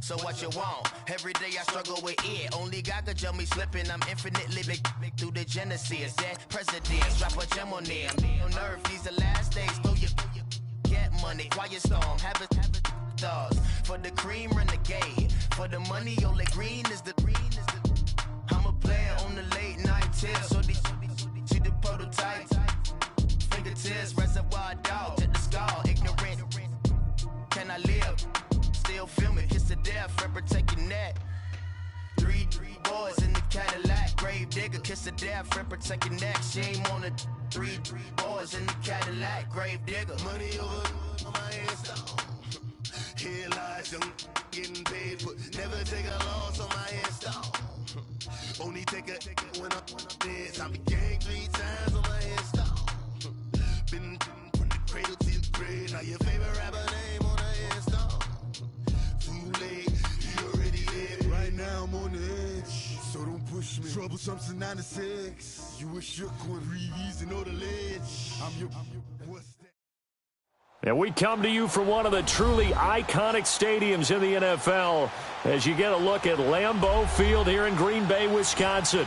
So what you want? Every day I struggle with it. Only God could jump me slipping. I'm infinitely big through the Genesis. That presidents drop a gem on them. On earth, these the last days. Throw your get money. Quiet storm. Have it stars. For the cream, renegade. For the money, only green is the. I'm a player on the late night tips. So these see the prototype. Fingertips, reservoir dog. Check the skull. Ignorant. Can I live? Still film it, kiss to death, friend, protect your neck. Three boys in the Cadillac, grave digger, kiss to death, friend, protect your neck. Shame on the three boys in the Cadillac, grave digger. Money over on my headstone. Here lies young, getting paid for. Never take a loss on my headstone. Only take a when I'm dead. I be gang 3 times on my headstone. Been from the cradle to the grave. Now your favorite rapper name on the headstone. Right now I'm on the edge, so don't push me. Troublesome to 96. You a shook one, breathe and know the ledge. I'm your what's that? And we come to you from one of the truly iconic stadiums in the NFL as you get a look at Lambeau Field here in Green Bay, Wisconsin.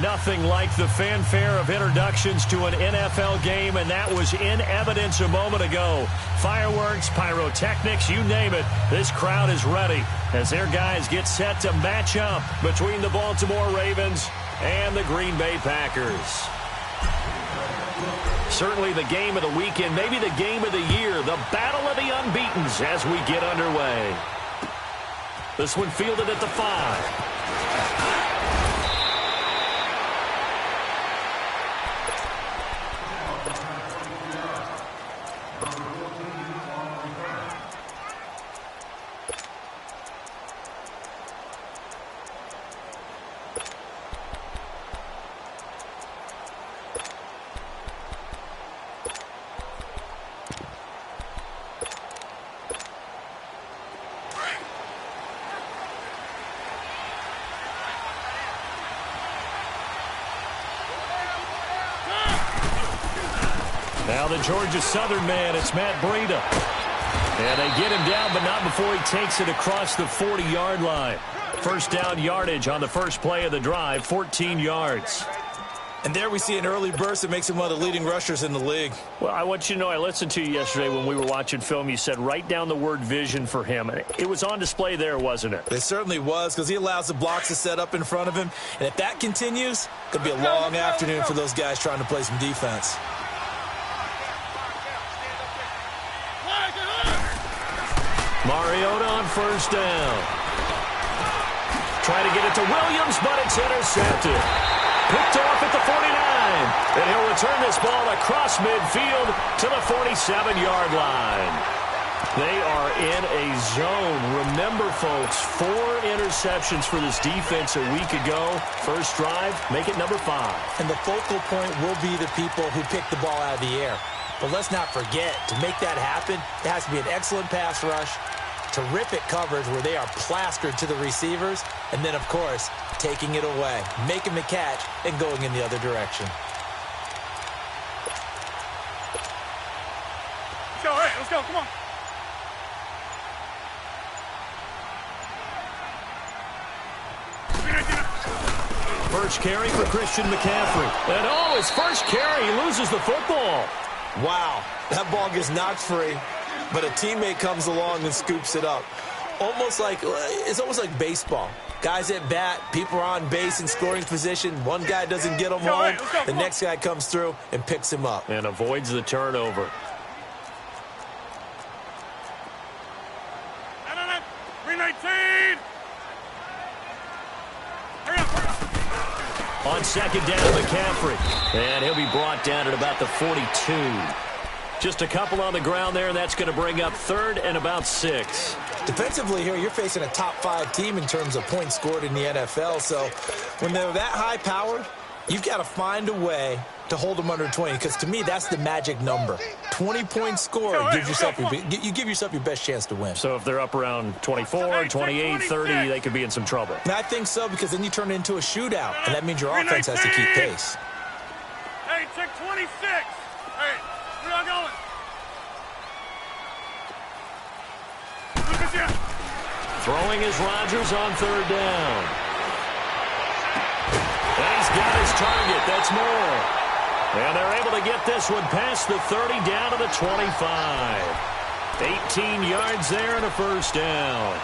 Nothing like the fanfare of introductions to an NFL game, and that was in evidence a moment ago. Fireworks, pyrotechnics, you name it. This crowd is ready as their guys get set to match up between the Baltimore Ravens and the Green Bay Packers. Certainly the game of the weekend, maybe the game of the year, the battle of the unbeatens as we get underway. This one fielded at the 5. Now the Georgia Southern man, it's Matt Breida. And they get him down, but not before he takes it across the 40-yard line. First down yardage on the first play of the drive, 14 yards. And there we see an early burst that makes him one of the leading rushers in the league. Well, I want you to know, I listened to you yesterday when we were watching film. You said write down the word vision for him. It was on display there, wasn't it? It certainly was, because he allows the blocks to set up in front of him. And if that continues, it could be a long afternoon for those guys trying to play some defense. Mariota on first down. Try to get it to Williams, but it's intercepted. Picked off at the 49. And he'll return this ball across midfield to the 47-yard line. They are in a zone. Remember, folks, 4 interceptions for this defense a week ago. First drive, make it number 5. And the focal point will be the people who pick the ball out of the air. But let's not forget, to make that happen, it has to be an excellent pass rush, terrific coverage where they are plastered to the receivers, and then, of course, taking it away, making the catch, and going in the other direction. Let's go, all right, let's go, come on. First carry for Christian McCaffrey. And oh, his first carry, he loses the football. Wow, that ball gets knocked free, but a teammate comes along and scoops it up. It's almost like baseball. Guys at bat, people are on base in scoring position. One guy doesn't get him home. The next guy comes through and picks him up. And avoids the turnover. No. 319. Hurry up. On second down, McCaffrey. And he'll be brought down at about the 42. Just a couple on the ground there, and that's going to bring up third and about 6. Defensively here, you're facing a top 5 team in terms of points scored in the NFL. So when they're that high-powered, you've got to find a way to hold them under 20, because to me, that's the magic number. 20 points scored gives yourself you give yourself your best chance to win. So if they're up around 24, 28, 30, they could be in some trouble. And I think so, because then you turn it into a shootout, and that means your offense has to keep pace. Hey, check 26. Hey, where y'all going? Throwing is Rodgers on third down. And he's got his target. That's more. And they're able to get this one past the 30 down to the 25. 18 yards there and a first down.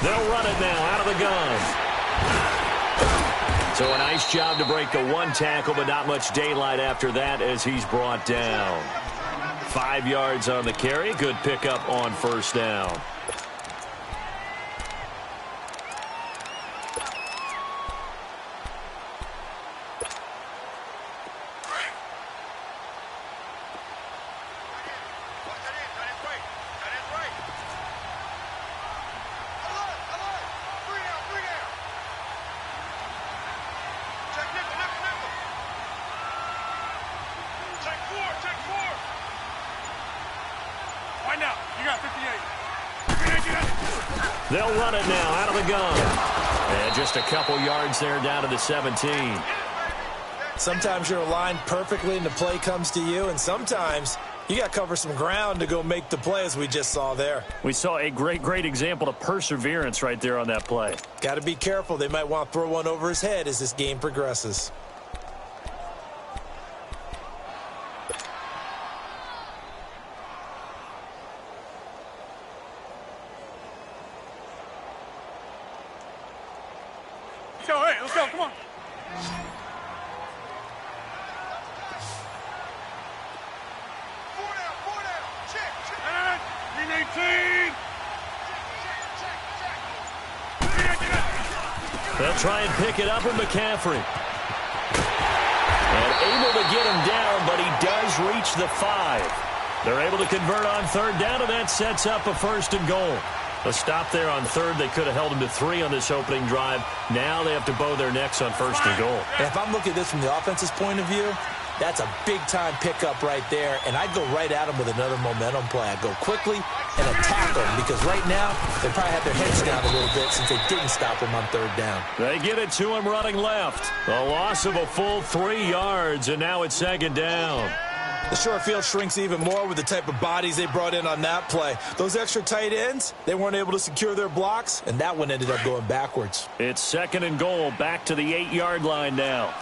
They'll run it now out of the gun. So a nice job to break the one tackle, but not much daylight after that as he's brought down. 5 yards on the carry. Good pickup on first down. They'll run it now out of the gun. And just a couple yards there down to the 17. Sometimes you're aligned perfectly and the play comes to you, and sometimes you got to cover some ground to go make the play, as we just saw there. We saw a great example of perseverance right there on that play. Got to be careful. They might want to throw one over his head as this game progresses. Let's go, come on. Four down. Check. 318. They'll try and pick it up with McCaffrey. And able to get him down, but he does reach the 5. They're able to convert on third down, and that sets up a first and goal. A stop there on third. They could have held him to 3 on this opening drive. Now they have to bow their necks on first and goal. And if I'm looking at this from the offense's point of view, that's a big-time pickup right there, and I'd go right at him with another momentum play. I'd go quickly and attack them, because right now they probably have their heads down a little bit since they didn't stop him on third down. They get it to him running left. A loss of a full 3 yards, and now it's second down. The short field shrinks even more with the type of bodies they brought in on that play. Those extra tight ends, they weren't able to secure their blocks, and that one ended up going backwards. It's second and goal, back to the 8-yard line now.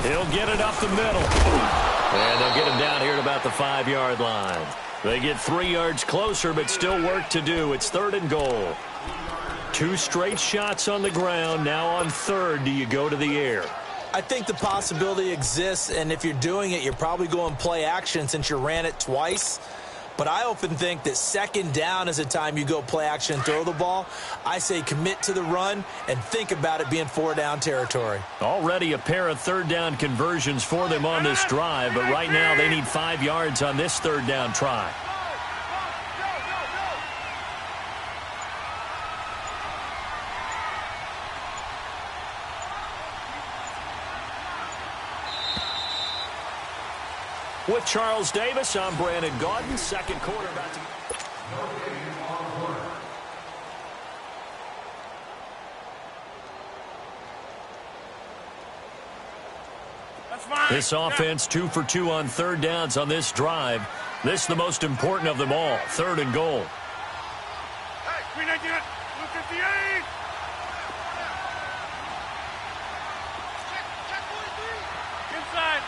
He'll get it up the middle. And they'll get him down here at about the 5-yard line. They get 3 yards closer, but still work to do. It's third and goal. 2 straight shots on the ground. Now on third, do you go to the air? I think the possibility exists, and if you're doing it, you're probably going play action since you ran it twice. But I often think that second down is a time you go play action and throw the ball. I say commit to the run and think about it being 4-down territory. Already a pair of third down conversions for them on this drive, but right now they need 5 yards on this third down try. With Charles Davis, I'm Brandon Gaudin. Second quarter about to... This offense 2 for 2 on third downs on this drive. This is the most important of them all. Third and goal. Hey, 319, 258. Inside.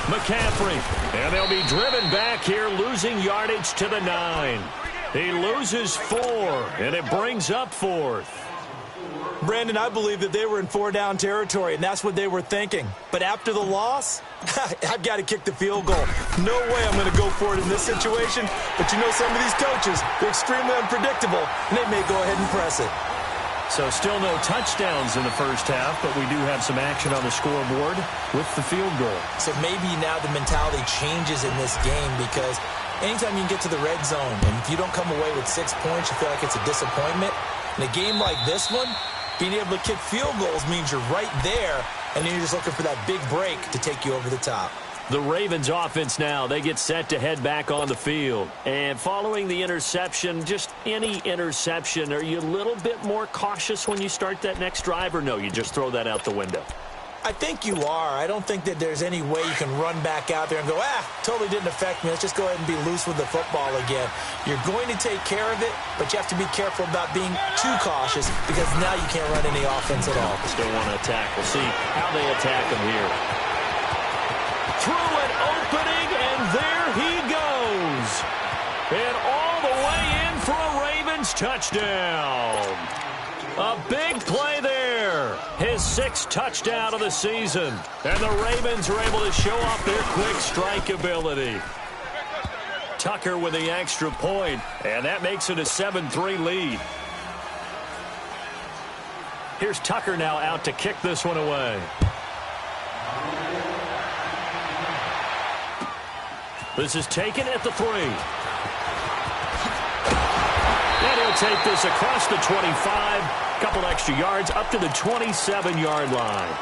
McCaffrey, and they'll be driven back here, losing yardage to the 9. He loses 4, and it brings up 4th. Brandon, I believe that they were in 4-down territory, and that's what they were thinking. But after the loss, I've got to kick the field goal. No way I'm going to go for it in this situation. But you know, some of these coaches, they're extremely unpredictable, and they may go ahead and press it. So still no touchdowns in the first half, but we do have some action on the scoreboard with the field goal. So maybe now the mentality changes in this game because anytime you can get to the red zone, and if you don't come away with 6 points, you feel like it's a disappointment. In a game like this one, being able to kick field goals means you're right there, and then you're just looking for that big break to take you over the top. The Ravens offense now, they get set to head back on the field. And following the interception, just any interception, are you a little bit more cautious when you start that next drive, or no, you just throw that out the window? I think you are. I don't think that there's any way you can run back out there and go, totally didn't affect me. Let's just go ahead and be loose with the football again. You're going to take care of it, but you have to be careful about being too cautious because now you can't run any offense at all. Still want to attack. We'll see how they attack him here. Through an opening, and there he goes. And all the way in for a Ravens touchdown. A big play there. His 6th touchdown of the season. And the Ravens are able to show off their quick strike ability. Tucker with the extra point, and that makes it a 7-3 lead. Here's Tucker now out to kick this one away. This is taken at the 3. And he'll take this across the 25. Couple extra yards up to the 27-yard line.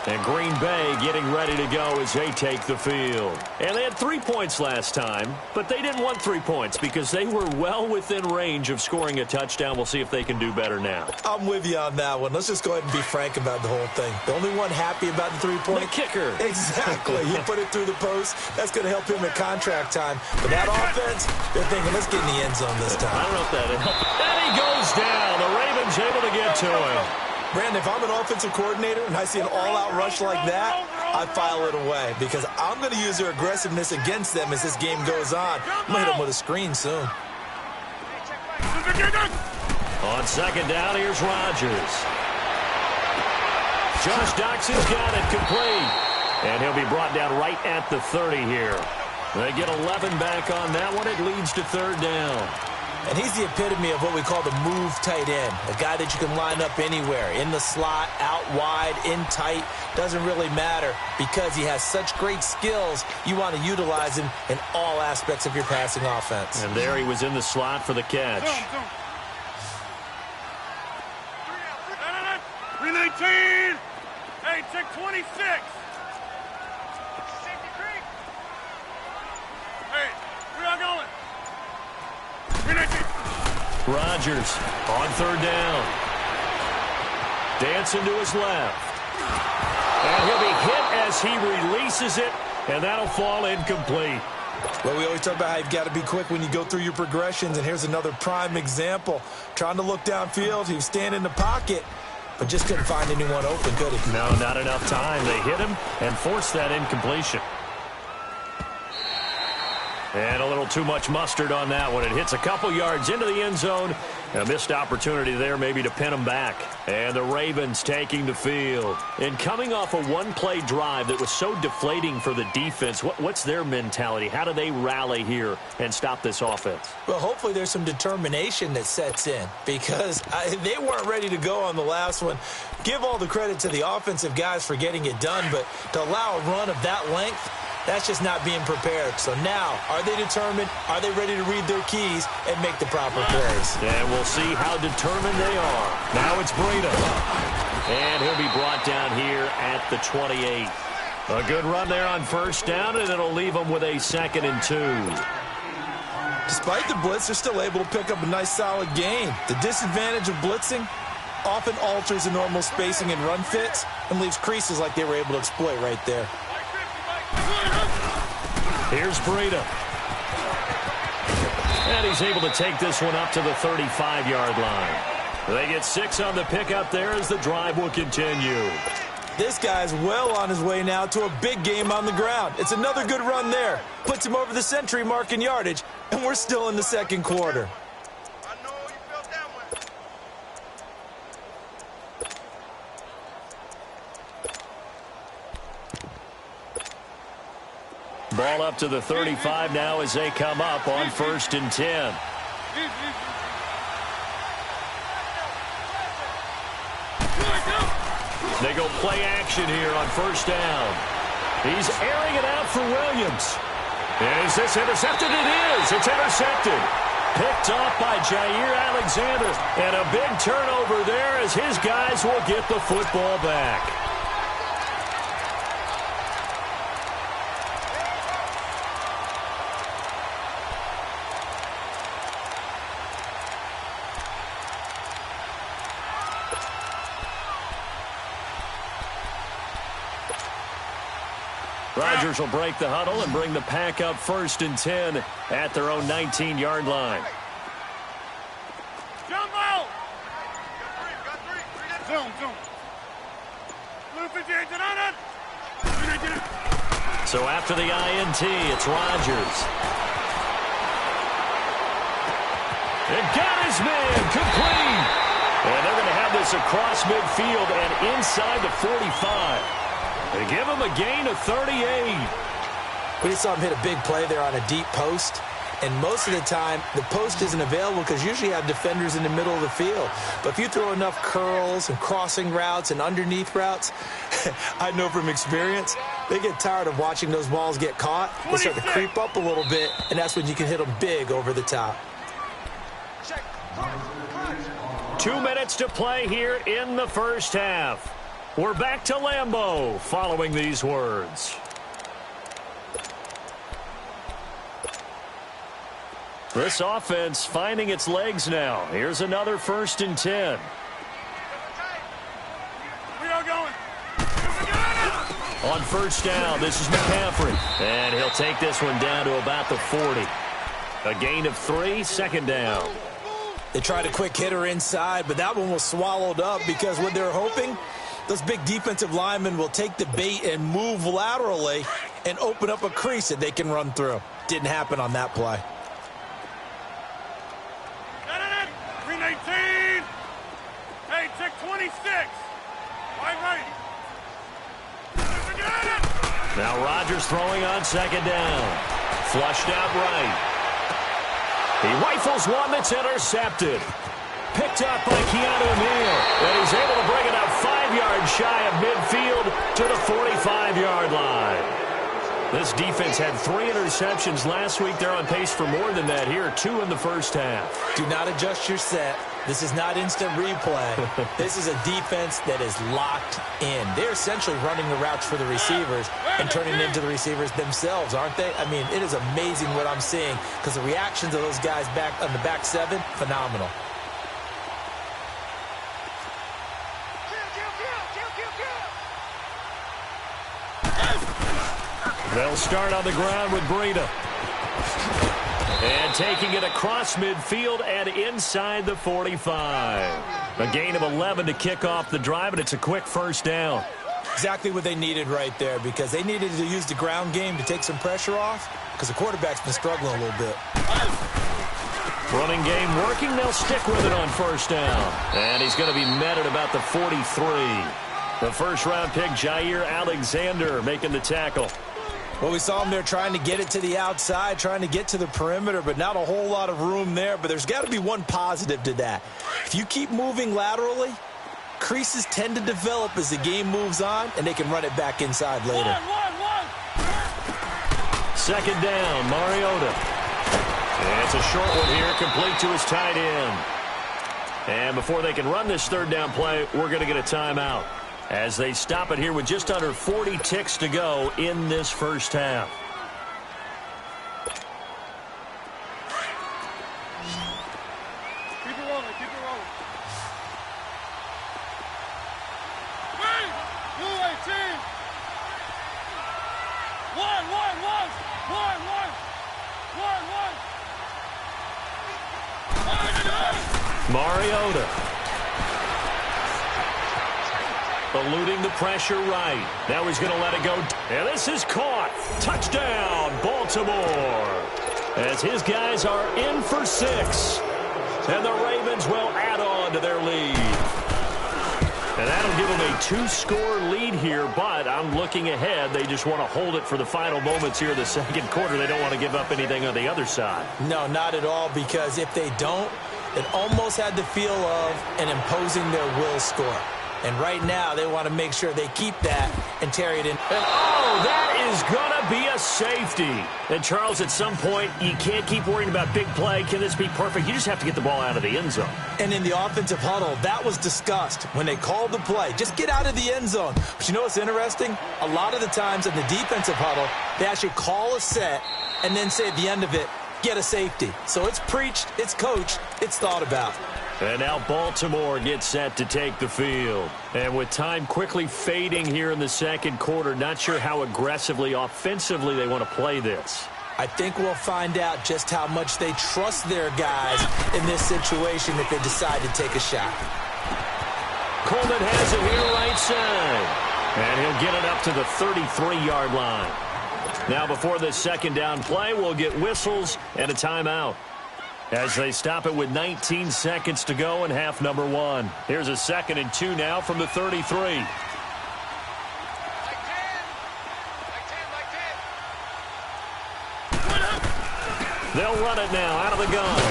And Green Bay getting ready to go as they take the field. And they had 3 points last time, but they didn't want 3 points because they were well within range of scoring a touchdown. We'll see if they can do better now. I'm with you on that one. Let's just go ahead and be frank about the whole thing. The only one happy about the 3-point? The kicker. Exactly. He put it through the post. That's going to help him at contract time. But that offense, they're thinking, let's get in the end zone this time. I don't know if that helped. And he goes down. The Ravens able to get to him. Brandon, if I'm an offensive coordinator and I see an all-out rush like that, I file it away because I'm going to use their aggressiveness against them as this game goes on. I'm going to hit them with a screen soon. On second down, here's Rodgers. Josh Doxson's got it complete. And he'll be brought down right at the 30 here. They get 11 back on that one. It leads to 3rd down. And he's the epitome of what we call the move tight end, a guy that you can line up anywhere, in the slot, out wide, in tight, doesn't really matter because he has such great skills. You want to utilize him in all aspects of your passing offense. And there he was in the slot for the catch. 319. Hey, check 26. Hey, where y'all going? Rodgers on 3rd down. Dancing to his left. And he'll be hit as he releases it, and that'll fall incomplete. Well, we always talk about how you've got to be quick when you go through your progressions, and here's another prime example. Trying to look downfield, he was standing in the pocket, but just couldn't find anyone open, could he? No, not enough time. They hit him and forced that incompletion. And a little too much mustard on that one. It hits a couple yards into the end zone. A missed opportunity there maybe to pin them back. And the Ravens taking the field. And coming off a one-play drive that was so deflating for the defense, what's their mentality? How do they rally here and stop this offense? Well, hopefully there's some determination that sets in because they weren't ready to go on the last one. Give all the credit to the offensive guys for getting it done, but to allow a run of that length, that's just not being prepared. So now, are they determined? Are they ready to read their keys and make the proper plays? And we'll see how determined they are. Now it's Breida. And he'll be brought down here at the 28. A good run there on 1st down, and it'll leave them with a 2nd and 2. Despite the blitz, they're still able to pick up a nice, solid gain. The disadvantage of blitzing often alters the normal spacing and run fits and leaves creases like they were able to exploit right there. Here's Breida. And he's able to take this one up to the 35-yard line. They get 6 on the pickup there as the drive will continue. This guy's well on his way now to a big game on the ground. It's another good run there. Puts him over the century mark in yardage, and we're still in the 2nd quarter. Ball up to the 35 now as they come up on 1st and 10. They go play action here on first down. He's airing it out for Williams. Is this intercepted? It is. It's intercepted. Picked off by Jair Alexander. And a big turnover there as his guys will get the football back. Rodgers will break the huddle and bring the pack up 1st and 10 at their own 19-yard line. Jump out! Zoom. Blue 58 on it. So after the INT, it's Rodgers. It got his man complete. And they're going to have this across midfield and inside the 45. They give him a gain of 38. We just saw him hit a big play there on a deep post. And most of the time, the post isn't available because usually you have defenders in the middle of the field. But if you throw enough curls and crossing routes and underneath routes, I know from experience, they get tired of watching those balls get caught. They start to creep up a little bit, and that's when you can hit them big over the top. 2 minutes to play here in the first half. We're back to Lambeau following these words. This offense finding its legs now. Here's another 1st and 10. We are going. On first down, this is McCaffrey. And he'll take this one down to about the 40. A gain of 3, 2nd down. They tried a quick hitter inside, but that one was swallowed up because what they're hoping, those big defensive linemen will take the bait and move laterally and open up a crease that they can run through. Didn't happen on that play. 319. Hey, check 26. Right. Now Rodgers throwing on 2nd down. Flushed out right. He rifles one that's intercepted. Picked up by Keanu Neal. And he's able to bring it up 5 yards shy of midfield to the 45-yard line. This defense had 3 interceptions last week. They're on pace for more than that here. 2 in the first half. Do not adjust your set. This is not instant replay. This is a defense that is locked in. They're essentially running the routes for the receivers and turning it into the receivers themselves, aren't they? I mean, it is amazing what I'm seeing because the reactions of those guys back on the back 7, phenomenal. They'll start on the ground with Breida. And taking it across midfield and inside the 45. A gain of 11 to kick off the drive, and it's a quick 1st down. Exactly what they needed right there because they needed to use the ground game to take some pressure off because the quarterback's been struggling a little bit. Running game working. They'll stick with it on 1st down. And he's going to be met at about the 43. The 1st-round pick, Jair Alexander, making the tackle. Well, we saw him there trying to get it to the outside, trying to get to the perimeter, but not a whole lot of room there. But there's got to be one positive to that. If you keep moving laterally, creases tend to develop as the game moves on, and they can run it back inside later. 2nd down, Mariota. And it's a short one here, complete to his tight end. And before they can run this 3rd down play, we're going to get a timeout as they stop it here with just under 40 ticks to go in this first half. Keep it rolling. Blue 18. One. Mariota. Eluding the pressure right. Now he's going to let it go. And this is caught. Touchdown, Baltimore. As his guys are in for 6. And the Ravens will add on to their lead. And that'll give them a 2-score lead here, but I'm looking ahead. They just want to hold it for the final moments here of the 2nd quarter. They don't want to give up anything on the other side. No, not at all, because if they don't, it almost had the feel of an imposing their will score. And right now, they want to make sure they keep that and carry it in. And oh, that is going to be a safety. And, Charles, at some point, you can't keep worrying about big play. Can this be perfect? You just have to get the ball out of the end zone. And in the offensive huddle, that was discussed when they called the play. Just get out of the end zone. But you know what's interesting? A lot of the times in the defensive huddle, they actually call a set and then say at the end of it, get a safety. So it's preached, it's coached, it's thought about. And now Baltimore gets set to take the field. And with time quickly fading here in the second quarter, not sure how aggressively, offensively they want to play this. I think we'll find out just how much they trust their guys in this situation if they decide to take a shot. Coleman has it here right side. And he'll get it up to the 33-yard line. Now before this second down play, we'll get whistles and a timeout, as they stop it with 19 seconds to go in half number 1. Here's a 2nd and 2 now from the 33. They'll run it now out of the gun.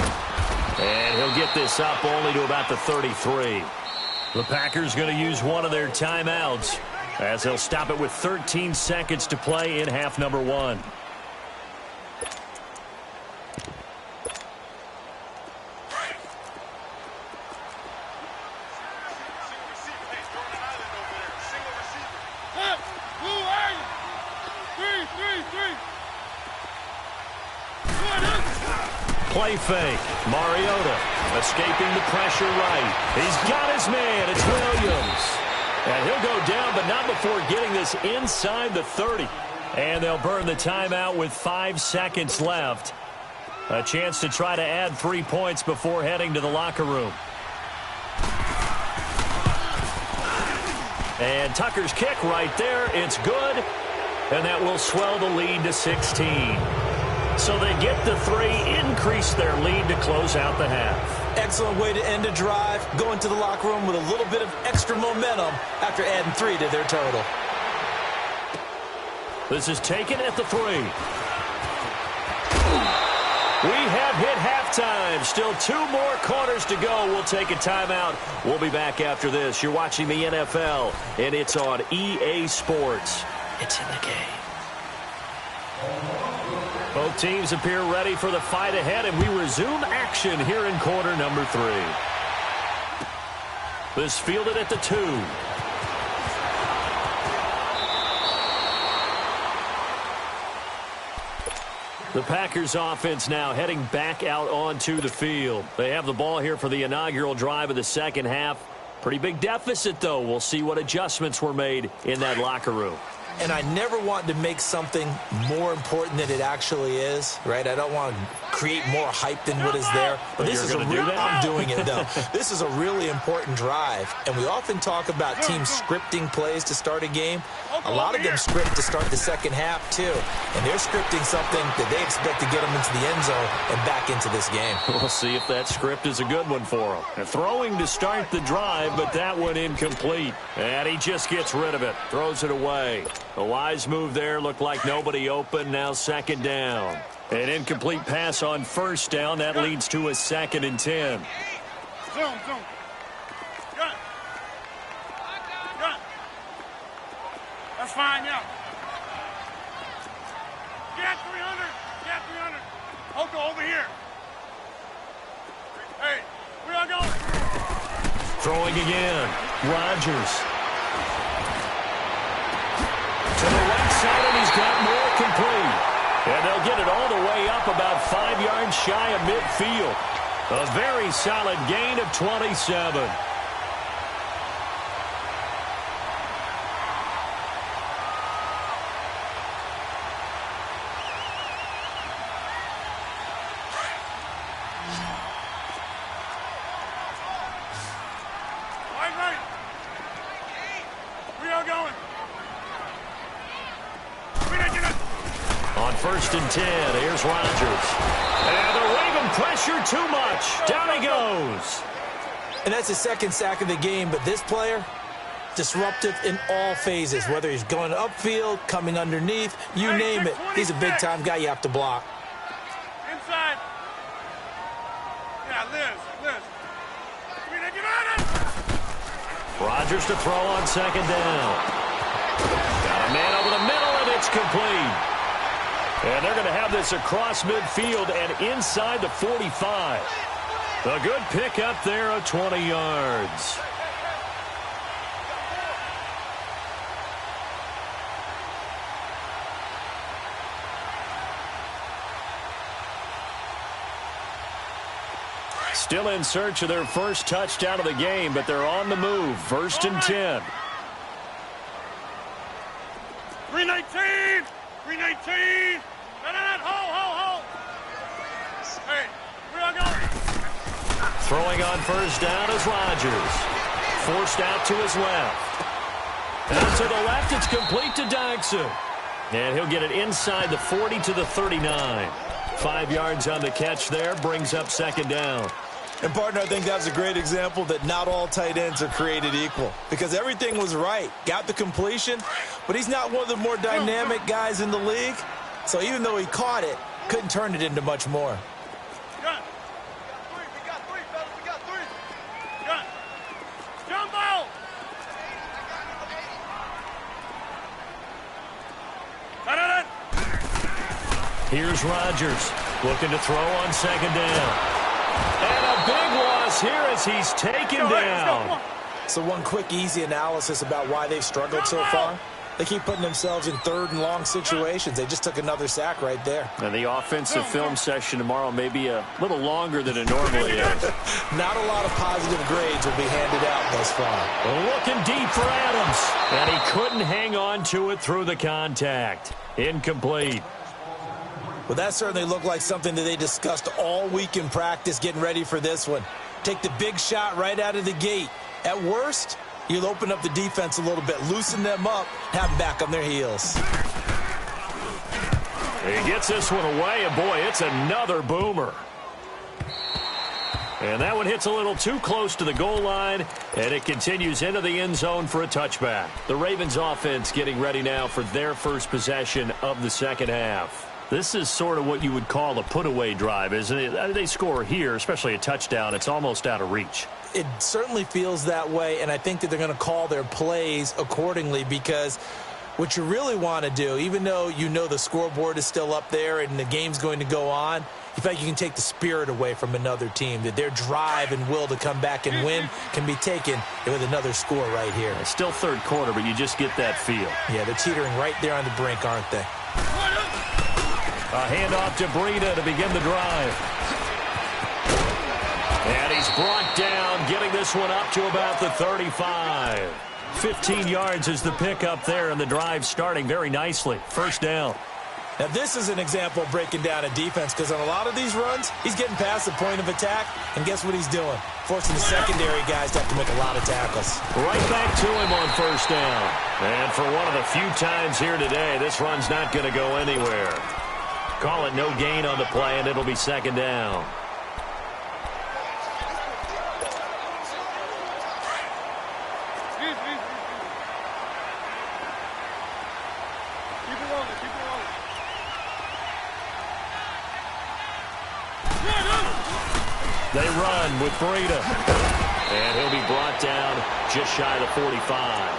And he'll get this up only to about the 33. The Packers going to use one of their timeouts, as they'll stop it with 13 seconds to play in half number 1. Play fake. Mariota escaping the pressure right. He's got his man. It's Williams. And he'll go down, but not before getting this inside the 30. And they'll burn the timeout with 5 seconds left. A chance to try to add 3 points before heading to the locker room. And Tucker's kick right there. It's good. And that will swell the lead to 16. So they get the 3, increase their lead to close out the half. Excellent way to end a drive, going to the locker room with a little bit of extra momentum after adding 3 to their total. This is taken at the 3. We have hit halftime. Still 2 more quarters to go. We'll take a timeout. We'll be back after this. You're watching the NFL, and it's on EA Sports. It's in the game. Both teams appear ready for the fight ahead, and we resume action here in quarter number 3. This fielded at the 2. The Packers offense now heading back out onto the field. They have the ball here for the inaugural drive of the second half. Pretty big deficit, though. We'll see what adjustments were made in that locker room. And I never want to make something more important than it actually is, right? I don't want to create more hype than what is there. But this is a real, I'm doing it, though. This is a really important drive. And we often talk about teams scripting plays to start a game. A lot of them script to start the second half, too. And they're scripting something that they expect to get them into the end zone and back into this game. We'll see if that script is a good one for them. And throwing to start the drive, but that one incomplete. And he just gets rid of it, throws it away. A wise move there, looked like nobody open, now second down. An incomplete pass on first down, that leads to a 2nd and 10. Zoom. Good. That's fine, yeah. Get 300. Oko, over here. Hey, we are going. Throwing again. Rodgers. To the right side, and he's got more complete. And they'll get it all the way up about 5 yards shy of midfield. A very solid gain of 27. Right. We are going. On 1st and 10, here's Rodgers. And they're waving pressure too much. Down he goes. And that's his 2nd sack of the game, but this player, disruptive in all phases, whether he's going upfield, coming underneath, you name it. He's a big-time guy you have to block. Inside. Yeah, Liz. Get out of it. Rodgers to throw on second down. Got a man over the middle, and it's complete. And they're going to have this across midfield and inside the 45. A good pick up there of 20 yards. Still in search of their first touchdown of the game, but they're on the move. 1st and 10. 319! 319! Hold! Hey, where y'all going? Throwing on first down is Rodgers. Forced out to his left. And to the left, it's complete to Dykson. And he'll get it inside the 40 to the 39. 5 yards on the catch there, brings up second down. And, partner, I think that's a great example that not all tight ends are created equal. Because everything was right. Got the completion, but he's not one of the more dynamic guys in the league. So even though he caught it, couldn't turn it into much more. Gun. We got three, fellas. We got three. Gun. Jumbo! Here's Rodgers looking to throw on second down. And a big loss here as he's taken down. So one quick, easy analysis about why they've struggled so far. They keep putting themselves in 3rd and long situations. They just took another sack right there. And the offensive film session tomorrow may be a little longer than it normally is. Not a lot of positive grades will be handed out thus far. Looking deep for Adams. And he couldn't hang on to it through the contact. Incomplete. Well, that certainly looked like something that they discussed all week in practice getting ready for this one. Take the big shot right out of the gate. At worst, you'll open up the defense a little bit, loosen them up, have them back on their heels. He gets this one away, and boy, it's another boomer. And that one hits a little too close to the goal line, and it continues into the end zone for a touchback. The Ravens offense getting ready now for their first possession of the second half. This is sort of what you would call a put-away drive, isn't it? They score here, especially a touchdown. It's almost out of reach. It certainly feels that way, and I think that they're going to call their plays accordingly because what you really want to do, even though you know the scoreboard is still up there and the game's going to go on, in fact, you can take the spirit away from another team, that their drive and will to come back and win can be taken with another score right here. It's still 3rd quarter, but you just get that feel. Yeah, they're teetering right there on the brink, aren't they? A handoff to Breida to begin the drive. And he's brought down, getting this one up to about the 35. 15 yards is the pickup there, and the drive starting very nicely. First down. Now, this is an example of breaking down a defense because on a lot of these runs, he's getting past the point of attack, and guess what he's doing? Forcing the secondary guys to have to make a lot of tackles. Right back to him on first down. And for one of the few times here today, this run's not going to go anywhere. Call it no gain on the play, and it'll be second down. They run with Breida. And he'll be brought down just shy of the 45.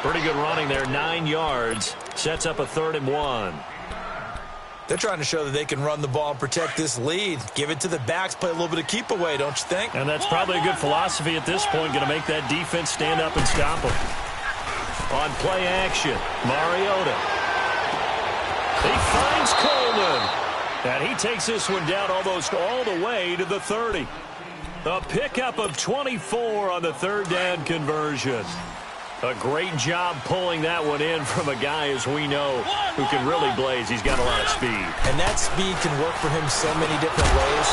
Pretty good running there, 9 yards. Sets up a 3rd and 1. They're trying to show that they can run the ball and protect this lead. Give it to the backs, play a little bit of keep away, don't you think? And that's probably a good philosophy at this point, going to make that defense stand up and stop them. On play action, Mariota. He finds Coleman. And he takes this one down almost all the way to the 30. A pickup of 24 on the 3rd down conversion. A great job pulling that one in from a guy, as we know, who can really blaze. He's got a lot of speed. And that speed can work for him so many different ways.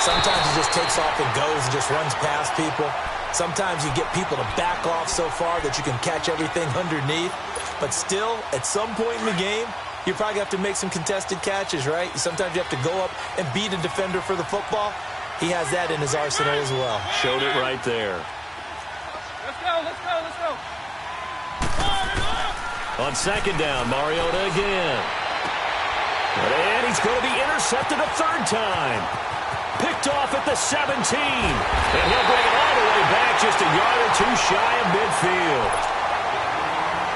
Sometimes he just takes off and goes and just runs past people. Sometimes you get people to back off so far that you can catch everything underneath. But still, at some point in the game, you probably have to make some contested catches, right? Sometimes you have to go up and beat a defender for the football. He has that in his arsenal as well. Showed it right there. Let's go, let's go, let's go. On second down, Mariota again. And he's going to be intercepted a 3rd time. Picked off at the 17. And he'll bring it all the way back just a yard or two shy of midfield.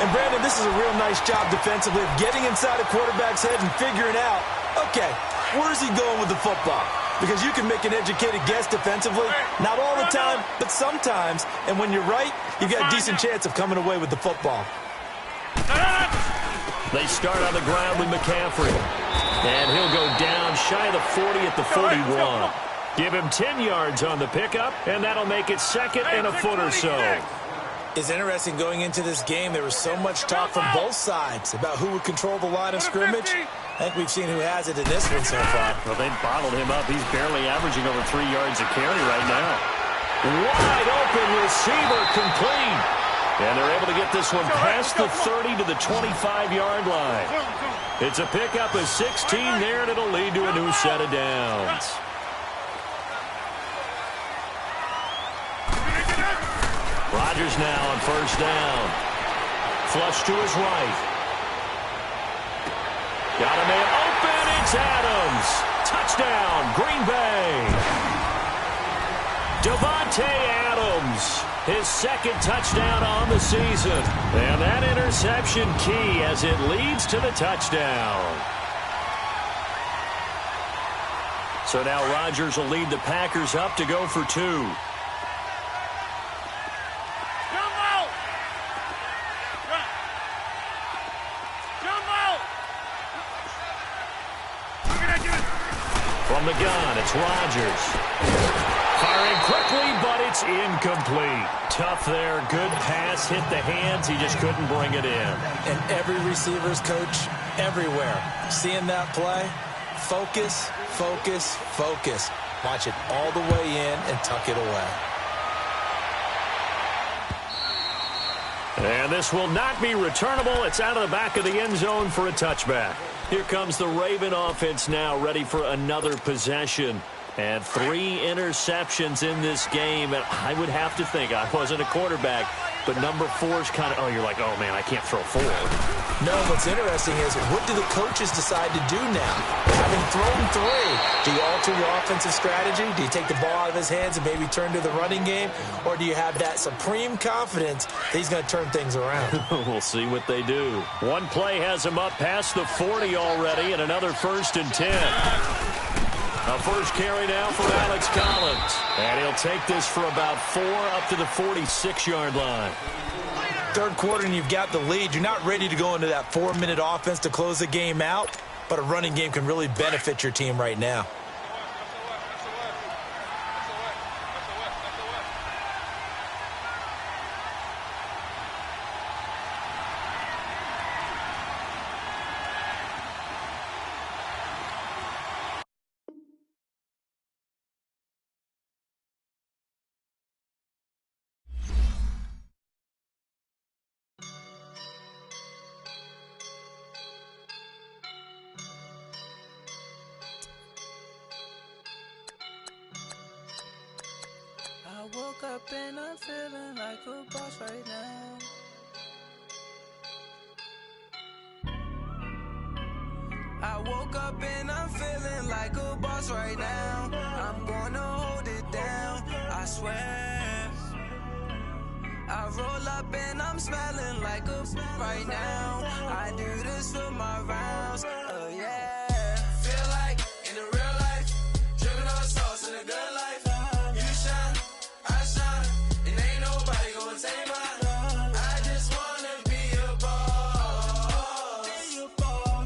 And, Brandon, this is a real nice job defensively of getting inside a quarterback's head and figuring out, okay, where's he going with the football? Because you can make an educated guess defensively. Not all the time, but sometimes. And when you're right, you've got a decent chance of coming away with the football. They start on the ground with McCaffrey. And he'll go down shy of the 40 at the 41. Give him 10 yards on the pickup, and that'll make it second and a foot or so. It's interesting going into this game. There was so much talk from both sides about who would control the line of scrimmage. I think we've seen who has it in this one so far. Well, they bottled him up. He's barely averaging over 3 yards a carry right now. Wide open receiver complete. And they're able to get this one past the 30 to the 25-yard line. It's a pickup of 16 there, and it'll lead to a new set of downs. Rodgers now on first down. Flush to his right. Got a man open. It's Adams. Touchdown, Green Bay. Davante Adams, his second touchdown on the season. And that interception key as it leads to the touchdown. So now Rodgers will lead the Packers up to go for 2. From the gun, it's Rodgers. Firing quickly, but it's incomplete. Tough there. Good pass. Hit the hands. He just couldn't bring it in. And every receiver's coach everywhere. Seeing that play, focus, focus, focus. Watch it all the way in and tuck it away. And this will not be returnable. It's out of the back of the end zone for a touchback. Here comes the Raven offense now, ready for another possession. And 3 interceptions in this game. And I would have to think, I wasn't a quarterback, but number 4 is kind of, you're like, oh, man, I can't throw 4. No, what's interesting is what do the coaches decide to do now? Having thrown 3, do you alter your offensive strategy? Do you take the ball out of his hands and maybe turn to the running game? Or do you have that supreme confidence that he's going to turn things around? We'll see what they do. One play has him up past the 40 already, and another 1st and 10. A first carry now for Alex Collins. And he'll take this for about 4 up to the 46-yard line. Third quarter and you've got the lead. You're not ready to go into that 4-minute offense to close the game out, but a running game can really benefit your team right now. I woke up and I'm feeling like a boss right now. I woke up and I'm feeling like a boss right now. I'm gonna hold it down, I swear. I roll up and I'm smelling like a right now. I do this for my rounds, oh yeah. Feel like in the real life, dripping on sauce in a good life. You shine, I shine, and ain't nobody gonna take mine. I just wanna be a boss.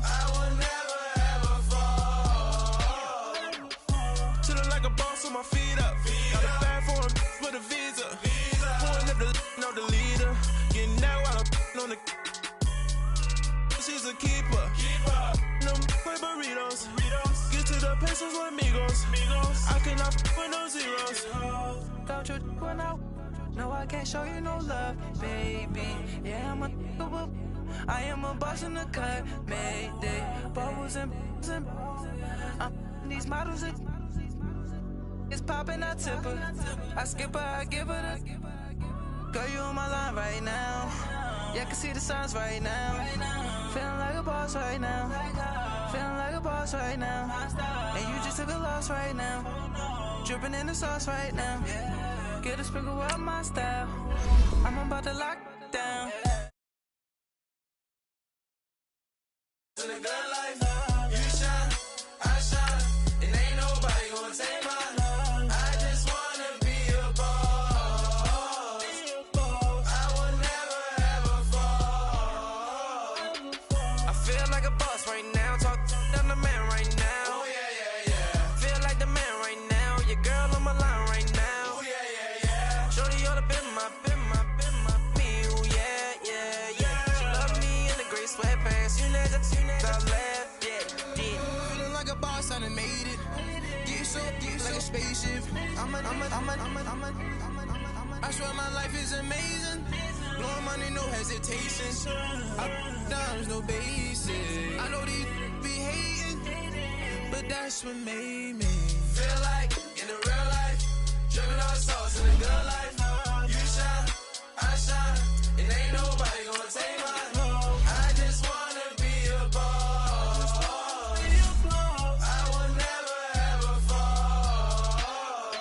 I will never ever fall. Chillin' like a boss with my feet up. Got a bag for him with a visa. Pulling up the leader. Getting that while I'm on the. She's a keeper. No play burritos. Get to the pesos with amigos. I cannot with no zeros. Don't you run out? No, I can't show you no love, baby. Yeah, I am a boss in the cut. Mayday. Bubbles and these models. It's popping, I tip her. I skip her, I give her the. Girl, you on my line right now. Yeah, I can see the signs right now. Feeling like a boss right now. Feeling like a boss right now. And you just took a loss right now. Dripping in the sauce right now. Get a sprinkle up my style. I'm about to lock down. To the good life, you shine, I shine, and ain't nobody gonna take mine. I just wanna be a boss. I will never ever fall. I feel like a boss right now. Talk to the man right now. Oh yeah, yeah, yeah. Feel like the man right now. Your girl on my line right now. Oh yeah, yeah, yeah. Shorty oughta been my me. Oh yeah, yeah, yeah. She love me in the gray sweatpants. You never left, yeah. Feeling like a boss, I done made it. Get so like a spaceship. I swear my life is amazing. Blowing money, no hesitation. Dimes, no basic. I know these be hating, but that's what made me feel like in the real life. Dripping all sauce in the good life. You shine, I shine, and ain't nobody gonna take mine. I just wanna be a boss. I will never ever fall.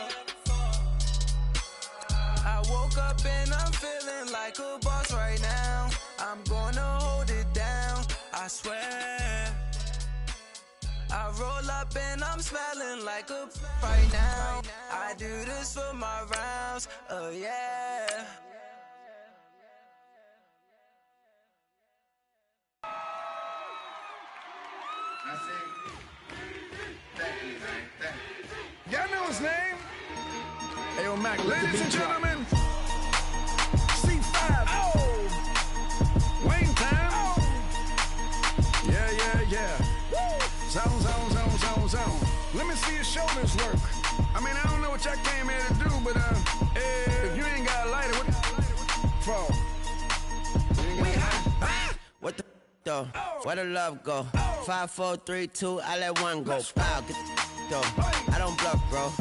I woke up and I'm feeling like a boss right now. I'm gonna hold it down, I swear. I roll up and I'm smelling like a right now. I do this for my rounds, oh yeah. Y'all know his name? Hey, yo, Mac, ladies and gentlemen, C5. Oh! Wayne time. Oh! Yeah, yeah, yeah. Woo! Zone. Let me see your shoulders work. I mean, I don't know what y'all came here to do, but, if you ain't got a lighter, what for? What the though? Where the love go? 5, 4, 3, 2, I let one go. Wow, get the though. I don't bluff, bro.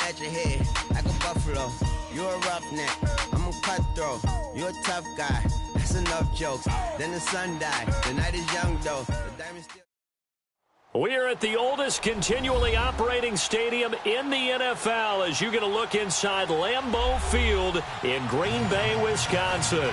At your head, like a buffalo. You a roughneck, I'm a cutthroat. You a tough guy, that's enough jokes. Then the sun died, the night is young though. The diamond still. We are at the oldest continually operating stadium in the NFL as you get a look inside Lambeau Field in Green Bay, Wisconsin.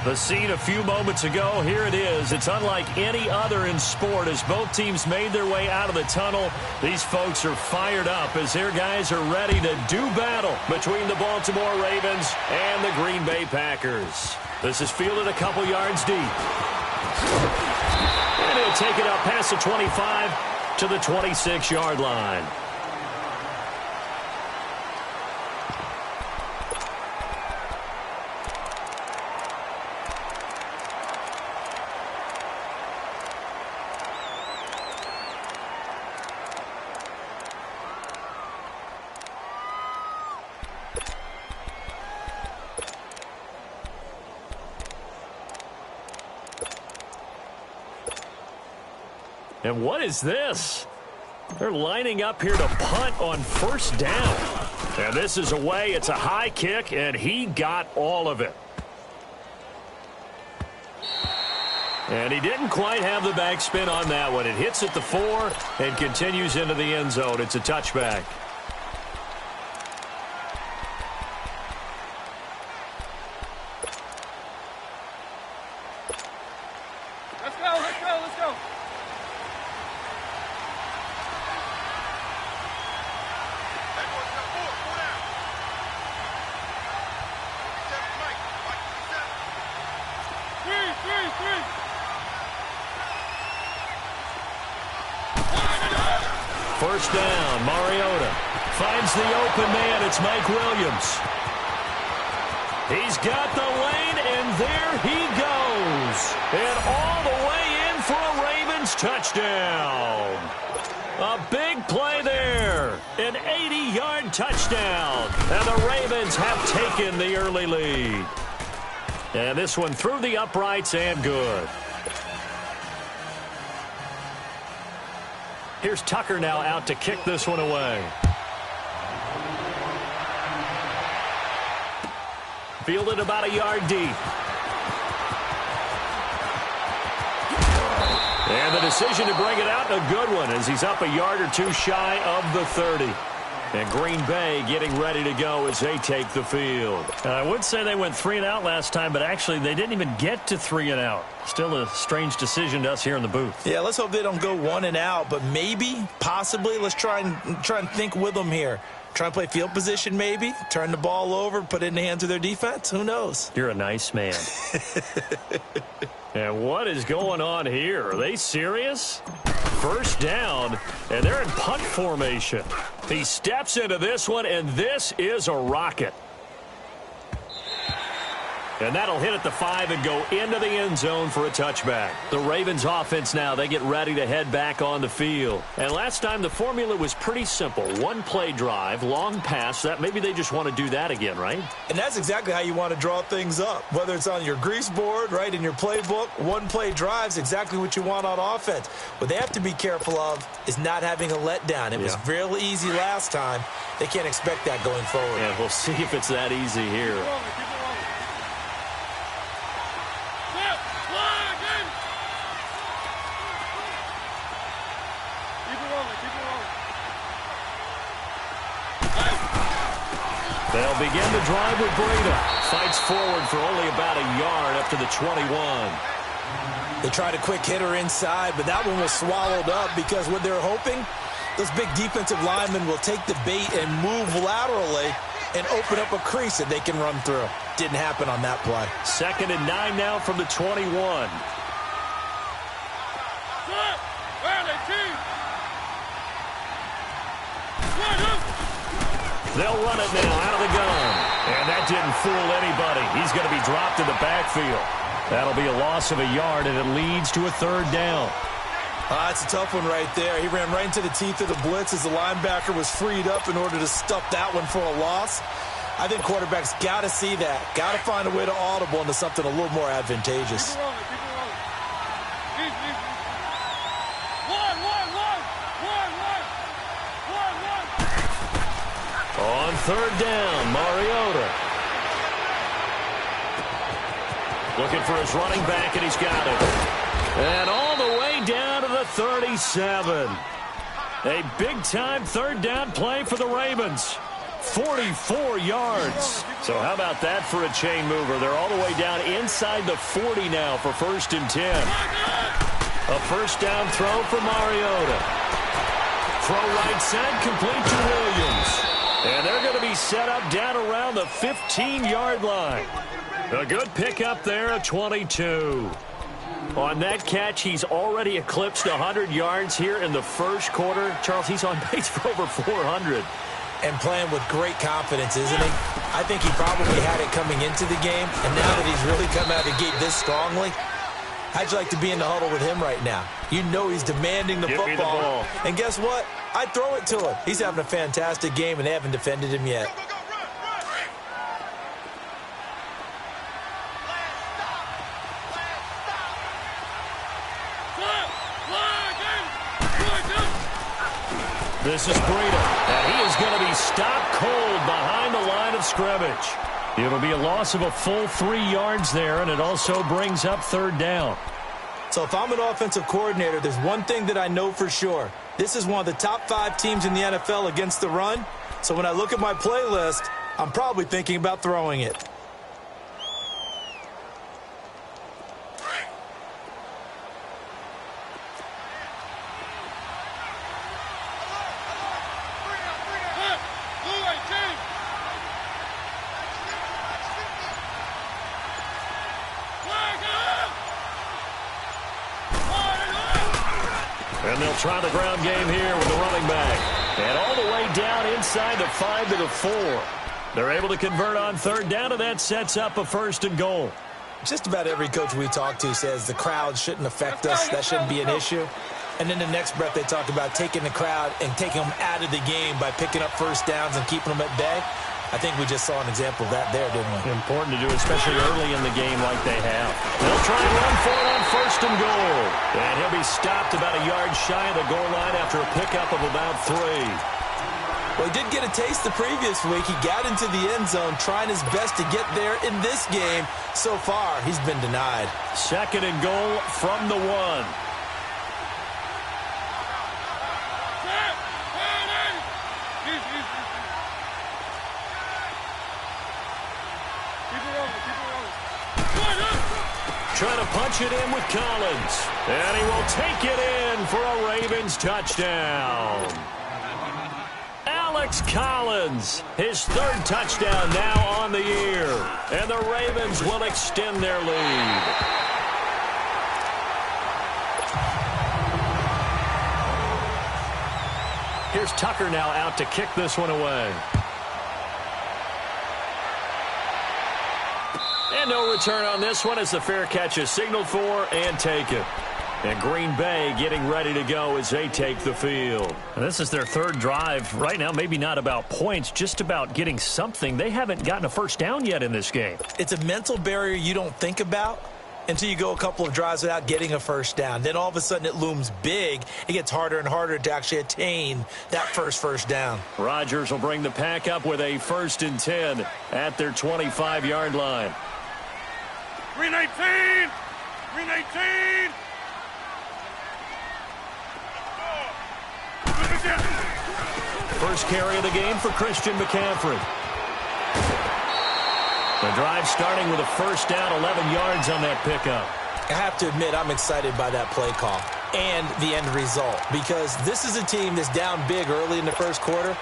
The scene a few moments ago, here it is. It's unlike any other in sport as both teams made their way out of the tunnel. These folks are fired up as their guys are ready to do battle between the Baltimore Ravens and the Green Bay Packers. This is fielded a couple yards deep. And he'll take it up past the 25 to the 26-yard line. And what is this? They're lining up here to punt on first down. And this is away. It's a high kick, and he got all of it. And he didn't quite have the backspin on that one. It hits at the 4 and continues into the end zone. It's a touchback. Let's go. First down, Mariota finds the open man. It's Mike Williams. He's got the lane, and there he goes. And all the way in for a Ravens touchdown. A big play there. An 80-yard touchdown. And the Ravens have taken the early lead. And this one through the uprights and good. Here's Tucker now out to kick this one away. Fielded about a yard deep. And the decision to bring it out, a good one, as he's up a yard or two shy of the 30. And Green Bay getting ready to go as they take the field. I would say they went 3 and out last time, but actually they didn't even get to 3 and out. Still a strange decision to us here in the booth. Yeah, let's hope they don't go 1 and out, but maybe, possibly, let's try and think with them here. Try and play field position maybe, turn the ball over, put it in the hands of their defense. Who knows? You're a nice man. And what is going on here? Are they serious? First down, and they're in punt formation. He steps into this one, and this is a rocket. And that'll hit at the 5 and go into the end zone for a touchback. The Ravens offense now, they get ready to head back on the field. And last time the formula was pretty simple. 1-play drive, long pass. That maybe they just want to do that again, right? And that's exactly how you want to draw things up. Whether it's on your grease board, right, in your playbook, 1-play drive's exactly what you want on offense. What they have to be careful of is not having a letdown. It was really easy last time. They can't expect that going forward. Yeah, we'll see if it's that easy here. They'll begin the drive with Breida. Fights forward for only about a yard up to the 21. They tried a quick hitter inside, but that one was swallowed up because what they're hoping, those big defensive linemen will take the bait and move laterally and open up a crease that they can run through. Didn't happen on that play. 2nd and 9 now from the 21. They'll run it now out of the gun. And that didn't fool anybody. He's going to be dropped in the backfield. That'll be a loss of a yard, and it leads to a 3rd down. That's a tough one right there. He ran right into the teeth of the blitz as the linebacker was freed up in order to stuff that one for a loss. I think quarterbacks got to see that. Got to find a way to audible into something a little more advantageous. On 3rd down, Mariota. Looking for his running back, and he's got it. And all the way down to the 37. A big-time 3rd down play for the Ravens. 44 yards. So how about that for a chain mover? They're all the way down inside the 40 now for 1st and 10. A 1st down throw for Mariota. Throw right side, complete to Williams. And they're going to be set up down around the 15-yard line. A good pickup there at 22. On that catch, he's already eclipsed 100 yards here in the 1st quarter. Charles, he's on pace for over 400. And playing with great confidence, isn't he? I think he probably had it coming into the game, and now that he's really come out of the gate this strongly, how'd you like to be in the huddle with him right now? You know he's demanding the Give me the football. ball. And guess what? I'd throw it to him. He's having a fantastic game, and they haven't defended him yet. This is Breida, and he is going to be stopped cold behind the line of scrimmage. It'll be a loss of a full 3 yards there, and it also brings up 3rd down. So if I'm an offensive coordinator, there's one thing that I know for sure. This is one of the top 5 teams in the NFL against the run. So when I look at my playlist, I'm probably thinking about throwing it. And they'll try the ground game here with the running back. And all the way down inside the 5 to the 4. They're able to convert on 3rd down, and that sets up a 1st and goal. Just about every coach we talk to says the crowd shouldn't affect us. That shouldn't be an issue. And then the next breath they talk about taking the crowd and taking them out of the game by picking up 1st downs and keeping them at bay. I think we just saw an example of that there, didn't we? Important to do, especially early in the game like they have. They'll try and run for it on 1st and goal. And he'll be stopped about a yard shy of the goal line after a pickup of about 3. Well, he did get a taste the previous week. He got into the end zone trying his best to get there in this game. So far, he's been denied. 2nd and goal from the 1. trying to punch it in with Collins. And he will take it in for a Ravens touchdown. Alex Collins, his third touchdown now on the year. And the Ravens will extend their lead. Here's Tucker now out to kick this one away. And no return on this one as the fair catch is signaled for and taken. And Green Bay getting ready to go as they take the field. And this is their third drive. Right now, maybe not about points, just about getting something. They haven't gotten a first down yet in this game. It's a mental barrier you don't think about until you go a couple of drives without getting a first down. Then all of a sudden it looms big. It gets harder and harder to actually attain that first down. Rodgers will bring the pack up with a 1st and 10 at their 25-yard line. Green 18! Green 18! First carry of the game for Christian McCaffrey. The drive starting with a first down, 11 yards on that pickup. I have to admit, I'm excited by that play call and the end result, because this is a team that's down big early in the first quarter,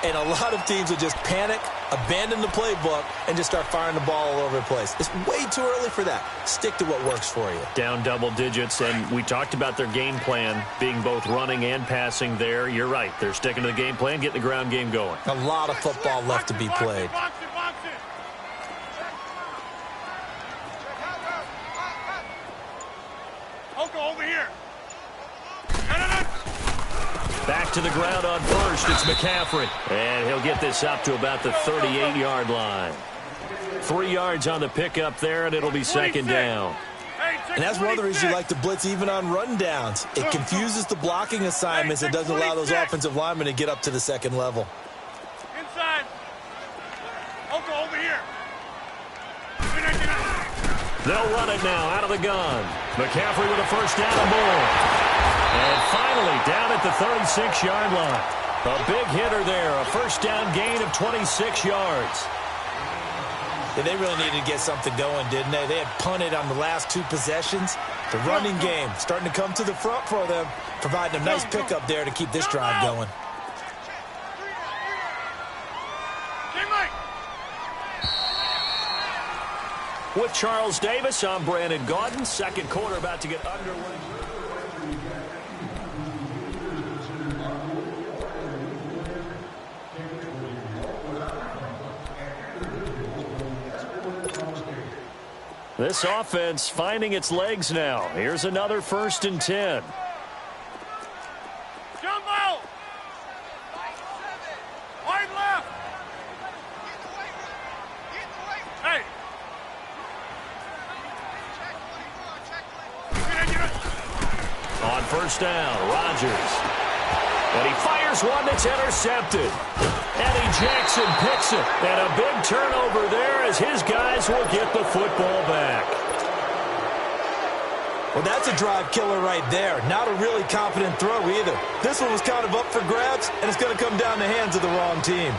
and a lot of teams will just panic, abandon the playbook, and just start firing the ball all over the place. It's way too early for that. Stick to what works for you. Down double digits, and we talked about their game plan being both running and passing there. You're right. They're sticking to the game plan, getting the ground game going. A lot of football left to be played. Over here. Back to the ground on first. It's McCaffrey. And he'll get this up to about the 38-yard line. 3 yards on the pickup there, and it'll be second down. And that's one of the reasons you like to blitz even on rundowns. It confuses the blocking assignments and doesn't allow those offensive linemen to get up to the second level. Inside. Over here. They'll run it now out of the gun. McCaffrey with a first down and more. And finally down at the 36-yard line. A big hitter there. A first down gain of 26 yards. Yeah, they really needed to get something going, didn't they? They had punted on the last 2 possessions. The running game starting to come to the front for them, providing a nice pickup there to keep this drive going. With Charles Davis, I'm Brandon Gaudin. Second quarter about to get underway. This offense finding its legs now. Here's another 1st and 10. Jumbo! Wide left! Hey! On first down, Rodgers. And he fires one that's intercepted. Eddie Jackson picks it. And a big turnover there as his guys will get the football back. Well, that's a drive killer right there. Not a really confident throw either. This one was kind of up for grabs, and it's going to come down the hands of the wrong team.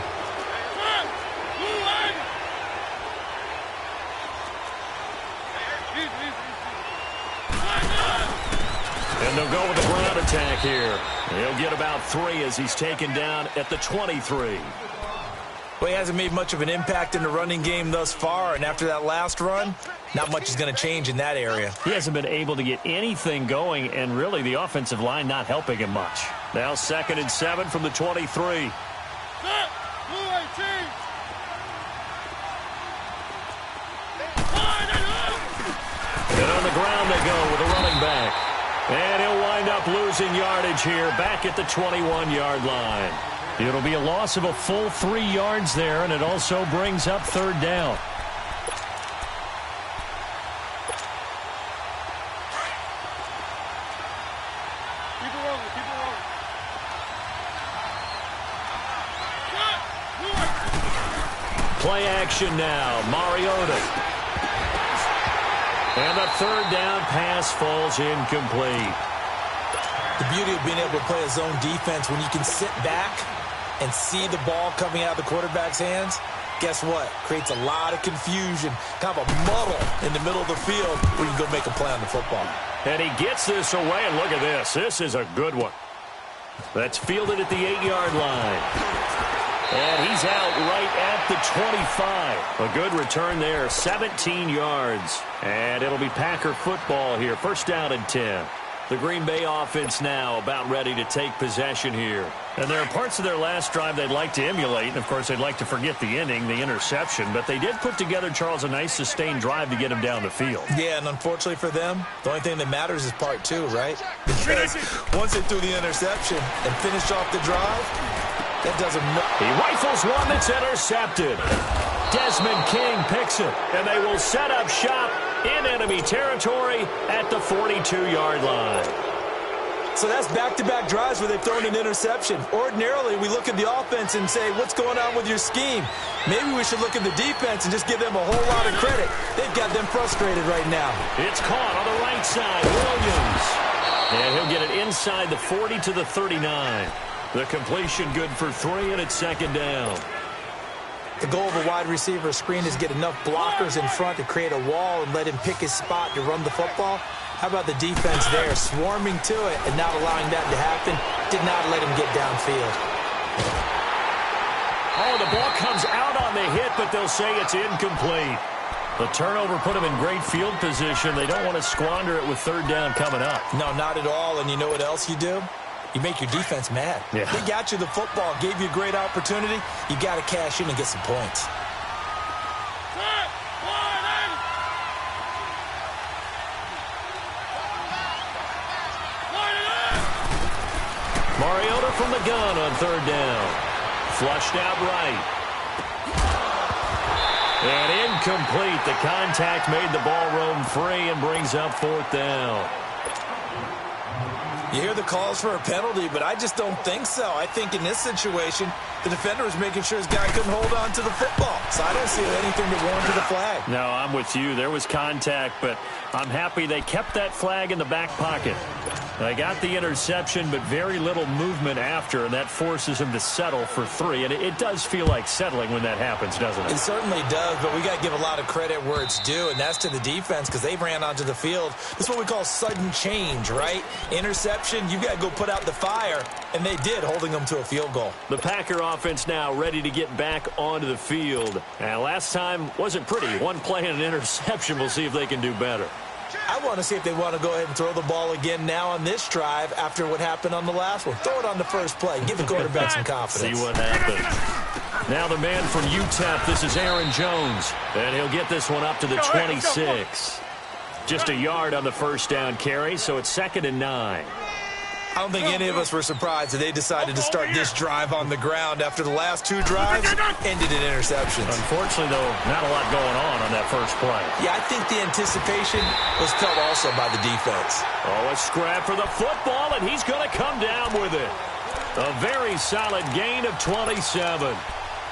And they'll go with the ground attack here. He'll get about 3 as he's taken down at the 23. Well, he hasn't made much of an impact in the running game thus far, and after that last run, not much is going to change in that area. He hasn't been able to get anything going, and really the offensive line not helping him much. Now 2nd and 7 from the 23. And on the ground they go with a running back. And he'll wind up losing yardage here back at the 21-yard line. It'll be a loss of a full 3 yards there, and it also brings up 3rd down. Keep it rolling, keep it rolling. Play action now, Mariota. And the 3rd down pass falls incomplete. The beauty of being able to play a zone defense when you can sit back and see the ball coming out of the quarterback's hands, guess what? Creates a lot of confusion, kind of a muddle in the middle of the field where you can go make a play on the football. And he gets this away, and look at this. This is a good one. That's fielded at the 8-yard line. And he's out right at the 25. A good return there, 17 yards. And it'll be Packer football here. First down and 10. The Green Bay offense now about ready to take possession here. And there are parts of their last drive they'd like to emulate. And, of course, they'd like to forget the inning, the interception. But they did put together, Charles, a nice sustained drive to get him down the field. Yeah, and unfortunately for them, the only thing that matters is part 2, right? Because once they threw the interception and finished off the drive, that doesn't matter. He rifles one that's intercepted. Desmond King picks it, and they will set up shop in enemy territory at the 42-yard line. So that's back-to-back drives where they've thrown an interception. Ordinarily, we look at the offense and say, what's going on with your scheme? Maybe we should look at the defense and just give them a whole lot of credit. They've got them frustrated right now. It's caught on the right side. Williams. And he'll get it inside the 40 to the 39. The completion good for 3, and it's second down. The goal of a wide receiver screen is get enough blockers in front to create a wall and let him pick his spot to run the football. How about the defense there, swarming to it and not allowing that to happen? Did not let him get downfield. Oh, the ball comes out on the hit, but they'll say it's incomplete. The turnover put them in great field position. They don't want to squander it with third down coming up. No, not at all. And you know what else you do? You make your defense mad. Yeah. They got you the football, gave you a great opportunity. You got to cash in and get some points. Mariota from the gun on third down. Flushed out right. And incomplete. The contact made the ball roam free and brings up fourth down. You hear the calls for a penalty, but I just don't think so. I think in this situation, the defender was making sure his guy couldn't hold on to the football. So I don't see anything that warranted a flag. No, I'm with you. There was contact, but I'm happy they kept that flag in the back pocket. They got the interception, but very little movement after, and that forces him to settle for 3. And it does feel like settling when that happens, doesn't it? It certainly does, but we got to give a lot of credit where it's due, and that's to the defense because they ran onto the field. This is what we call sudden change, right? Interception, you got to go put out the fire, and they did, holding them to a field goal. The Packer offense now ready to get back onto the field. And last time wasn't pretty. One play and an interception. We'll see if they can do better. I want to see if they want to go ahead and throw the ball again now on this drive after what happened on the last one. Throw it on the first play. Give the quarterback some confidence. See what happens. Now the man from UTEP, this is Aaron Jones. And he'll get this one up to the 26. Just a yard on the first down carry, so it's 2nd and 9. I don't think any of us were surprised that they decided to start this drive on the ground after the last 2 drives ended in interceptions. Unfortunately, though, not a lot going on that first play. Yeah, I think the anticipation was felt also by the defense. Oh, a scrap for the football, and he's going to come down with it. A very solid gain of 27.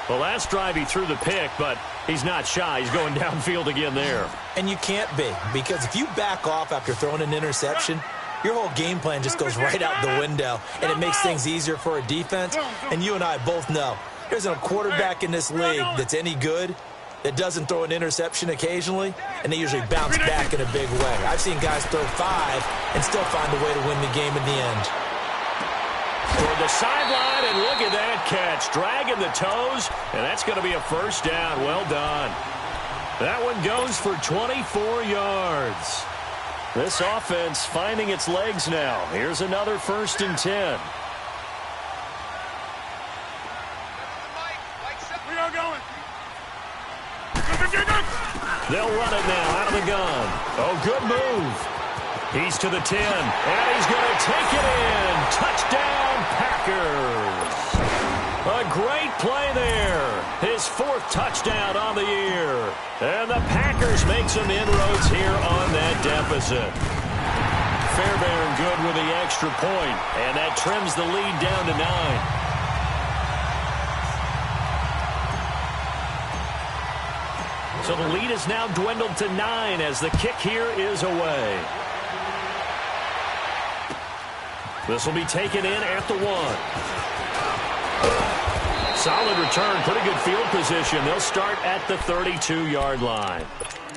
The last drive he threw the pick, but he's not shy. He's going downfield again there. And you can't be, because if you back off after throwing an interception, your whole game plan just goes right out the window, and it makes things easier for a defense. And you and I both know there's a quarterback in this league that's any good that doesn't throw an interception occasionally, and they usually bounce back in a big way. I've seen guys throw 5 and still find a way to win the game in the end. Toward the sideline, and look at that catch. Dragging the toes, and that's going to be a first down. Well done. That one goes for 24 yards. This offense finding its legs now. Here's another 1st and 10. We are going. They'll run it now out of the gun. Oh, good move. He's to the 10, and he's going to take it in. Touchdown, Packers. A great play there. His 4th touchdown on the year. And the Packers make some inroads here on that deficit. Fairbairn good with the extra point, and that trims the lead down to 9. So the lead is now dwindled to 9 as the kick here is away. This will be taken in at the 1. Solid return, pretty good field position. They'll start at the 32-yard line.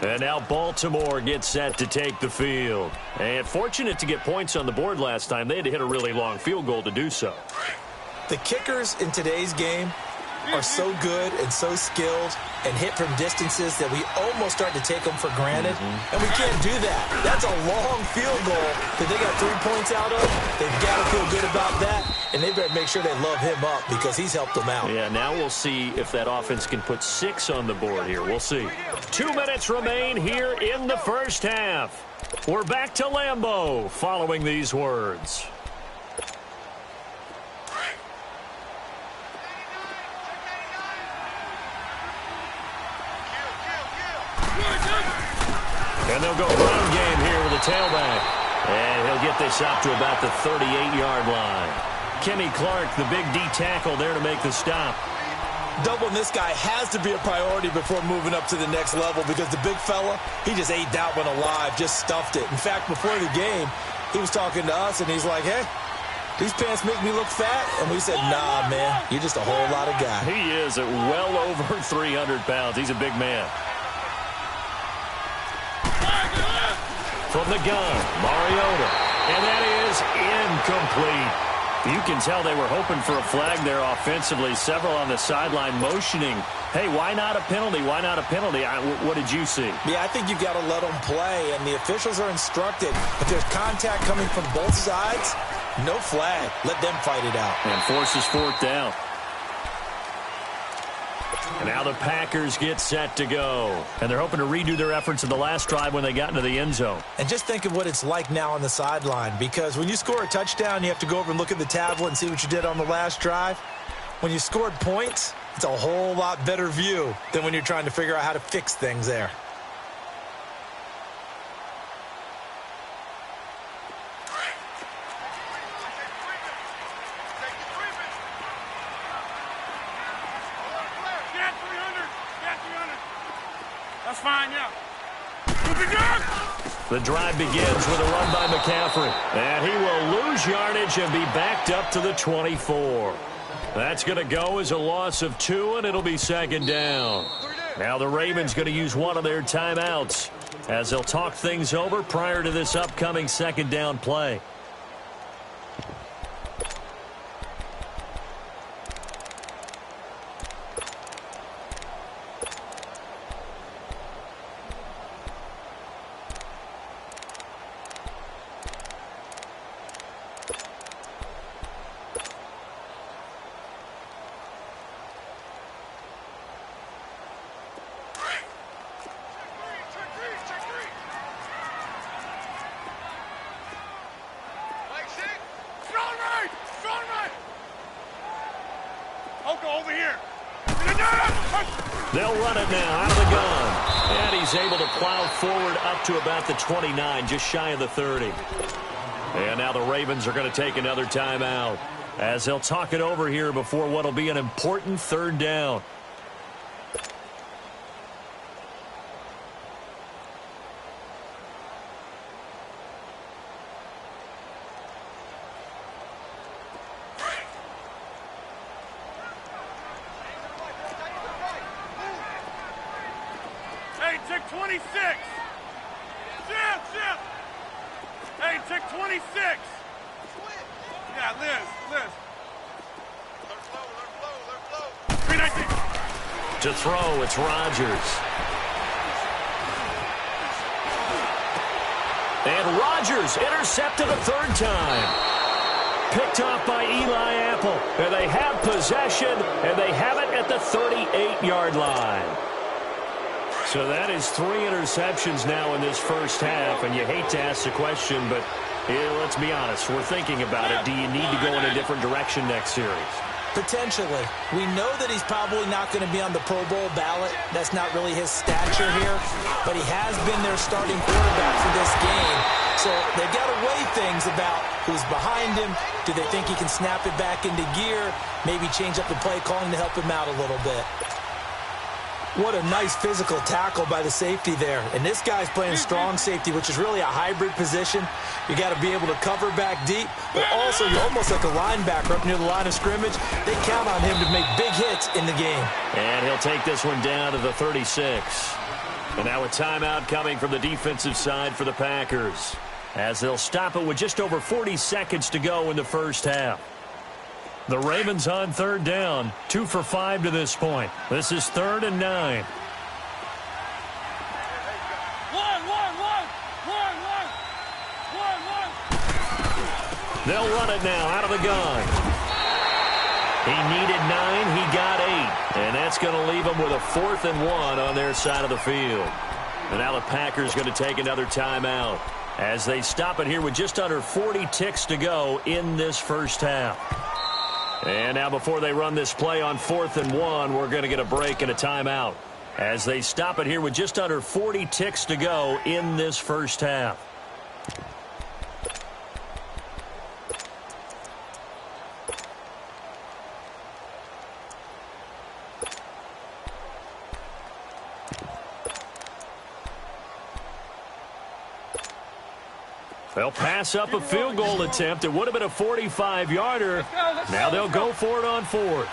And now Baltimore gets set to take the field. And fortunate to get points on the board last time. They had to hit a really long field goal to do so. The kickers in today's game are so good and so skilled and hit from distances that we almost start to take them for granted. And we can't do that. That's a long field goal that they got 3 points out of. They've got to feel good about that, and they better make sure they love him up because he's helped them out. Yeah, now we'll see if that offense can put 6 on the board here. We'll see. 2 minutes remain here in the first half. We're back to Lambeau following these words. And they'll go ground game here with a tailback. And he'll get this up to about the 38-yard line. Kenny Clark, the big D tackle there to make the stop. Doubling this guy has to be a priority before moving up to the next level because the big fella, he just ate that one alive, just stuffed it. In fact, before the game, he was talking to us, and he's like, hey, these pants make me look fat? And we said, nah, man, you're just a whole lot of guy. He is at well over 300 pounds. He's a big man. From the gun, Mariota. And that is incomplete. You can tell they were hoping for a flag there offensively. Several on the sideline motioning, hey, why not a penalty? Why not a penalty? What did you see? Yeah, I think you've got to let them play, and the officials are instructed. If there's contact coming from both sides, no flag. Let them fight it out. And forces 4th down. And now the Packers get set to go. And they're hoping to redo their efforts in the last drive when they got into the end zone. And just think of what it's like now on the sideline, because when you score a touchdown, you have to go over and look at the tablet and see what you did on the last drive. When you scored points, it's a whole lot better view than when you're trying to figure out how to fix things there. That's fine, yeah. The drive begins with a run by McCaffrey. And he will lose yardage and be backed up to the 24. That's going to go as a loss of 2, and it'll be 2nd down. Now the Ravens going to use one of their timeouts as they'll talk things over prior to this upcoming 2nd down play. Over here. They'll run it now out of the gun. And he's able to plow forward up to about the 29, just shy of the 30. And now the Ravens are going to take another timeout as they'll talk it over here before what will be an important 3rd down. Tick 26. Zip. Hey, tick 26. Yeah, Liz. They're flow. To throw, it's Rodgers. And Rodgers intercepted a 3rd time. Picked off by Eli Apple. And they have possession, and they have it at the 38-yard line. So that is 3 interceptions now in this first half, and you hate to ask the question, but let's be honest. We're thinking about it. Do you need to go in a different direction next series? Potentially. We know that he's probably not going to be on the Pro Bowl ballot. That's not really his stature here, but he has been their starting quarterback for this game. So they've got to weigh things about who's behind him. Do they think he can snap it back into gear? Maybe change up the play calling to help him out a little bit. What a nice physical tackle by the safety there. And this guy's playing strong safety, which is really a hybrid position. You got to be able to cover back deep, but also you're almost like a linebacker up near the line of scrimmage. They count on him to make big hits in the game. And he'll take this one down to the 36. And now a timeout coming from the defensive side for the Packers, as they'll stop it with just over 40 seconds to go in the first half. The Ravens on third down, 2 for 5 to this point. This is 3rd and 9. They'll run it now out of the gun. He needed 9, he got 8. And that's going to leave them with a 4th and 1 on their side of the field. And now the Packers going to take another timeout as they stop it here with just under 40 ticks to go in this first half. And now before they run this play on 4th and 1, we're going to get a break and a timeout as they stop it here with just under 40 ticks to go in this first half. They'll pass up a field goal attempt. It would have been a 45-yarder. Now they'll go for it on 4th.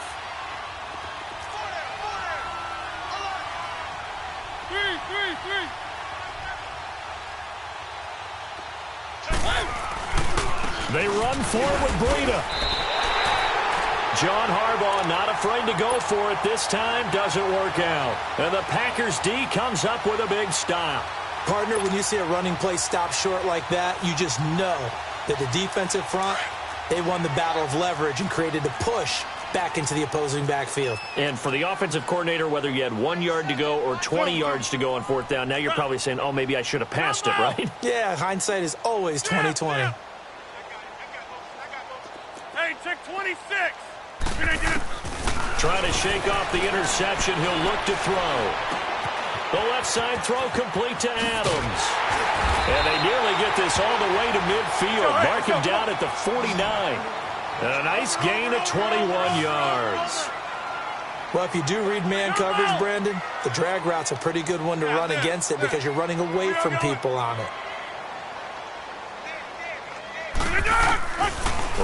They run forward with Breida. John Harbaugh not afraid to go for it this time. Doesn't work out. And the Packers D comes up with a big stop. Partner, when you see a running play stop short like that, you just know that the defensive front, they won the battle of leverage and created a push back into the opposing backfield. And for the offensive coordinator, whether you had 1 yard to go or 20 yards to go on 4th down, now you're probably saying, oh, maybe I should have passed it, right? Yeah, hindsight is always 20/20. Hey, check 26. Trying to shake off the interception. He'll look to throw. The left side throw complete to Adams. And they nearly get this all the way to midfield. Mark him down at the 49. And a nice gain of 21 yards. Well, if you do read man coverage, Brandon, the drag route's a pretty good one to run against it because you're running away from people on it.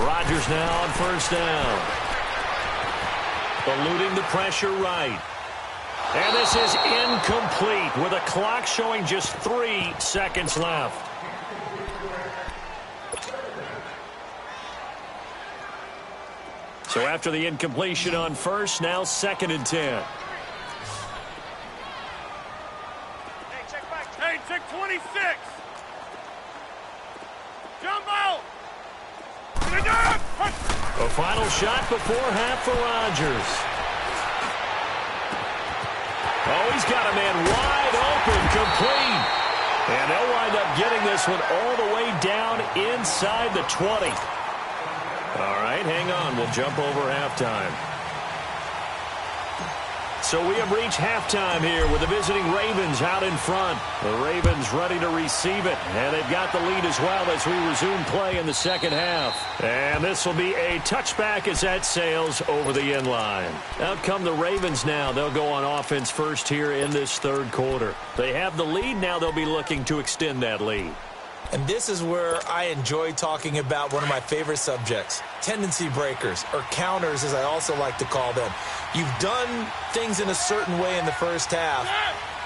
Rodgers now on 1st down. Eluding the pressure right. And this is incomplete with a clock showing just 3 seconds left. So after the incompletion on 1st, now 2nd and 10. Hey, check 26. Jumbo. A final shot before half for Rodgers. Oh, he's got a man wide open, complete. And they'll wind up getting this one all the way down inside the 20. All right, hang on. We'll jump over halftime. So we have reached halftime here with the visiting Ravens out in front. The Ravens ready to receive it, and they've got the lead as well as we resume play in the second half. And this will be a touchback as that sails over the end line. Out come the Ravens now. They'll go on offense first here in this 3rd quarter. They have the lead. Now they'll be looking to extend that lead. And this is where I enjoy talking about one of my favorite subjects, tendency breakers, or counters as I also like to call them. You've done things in a certain way in the first half,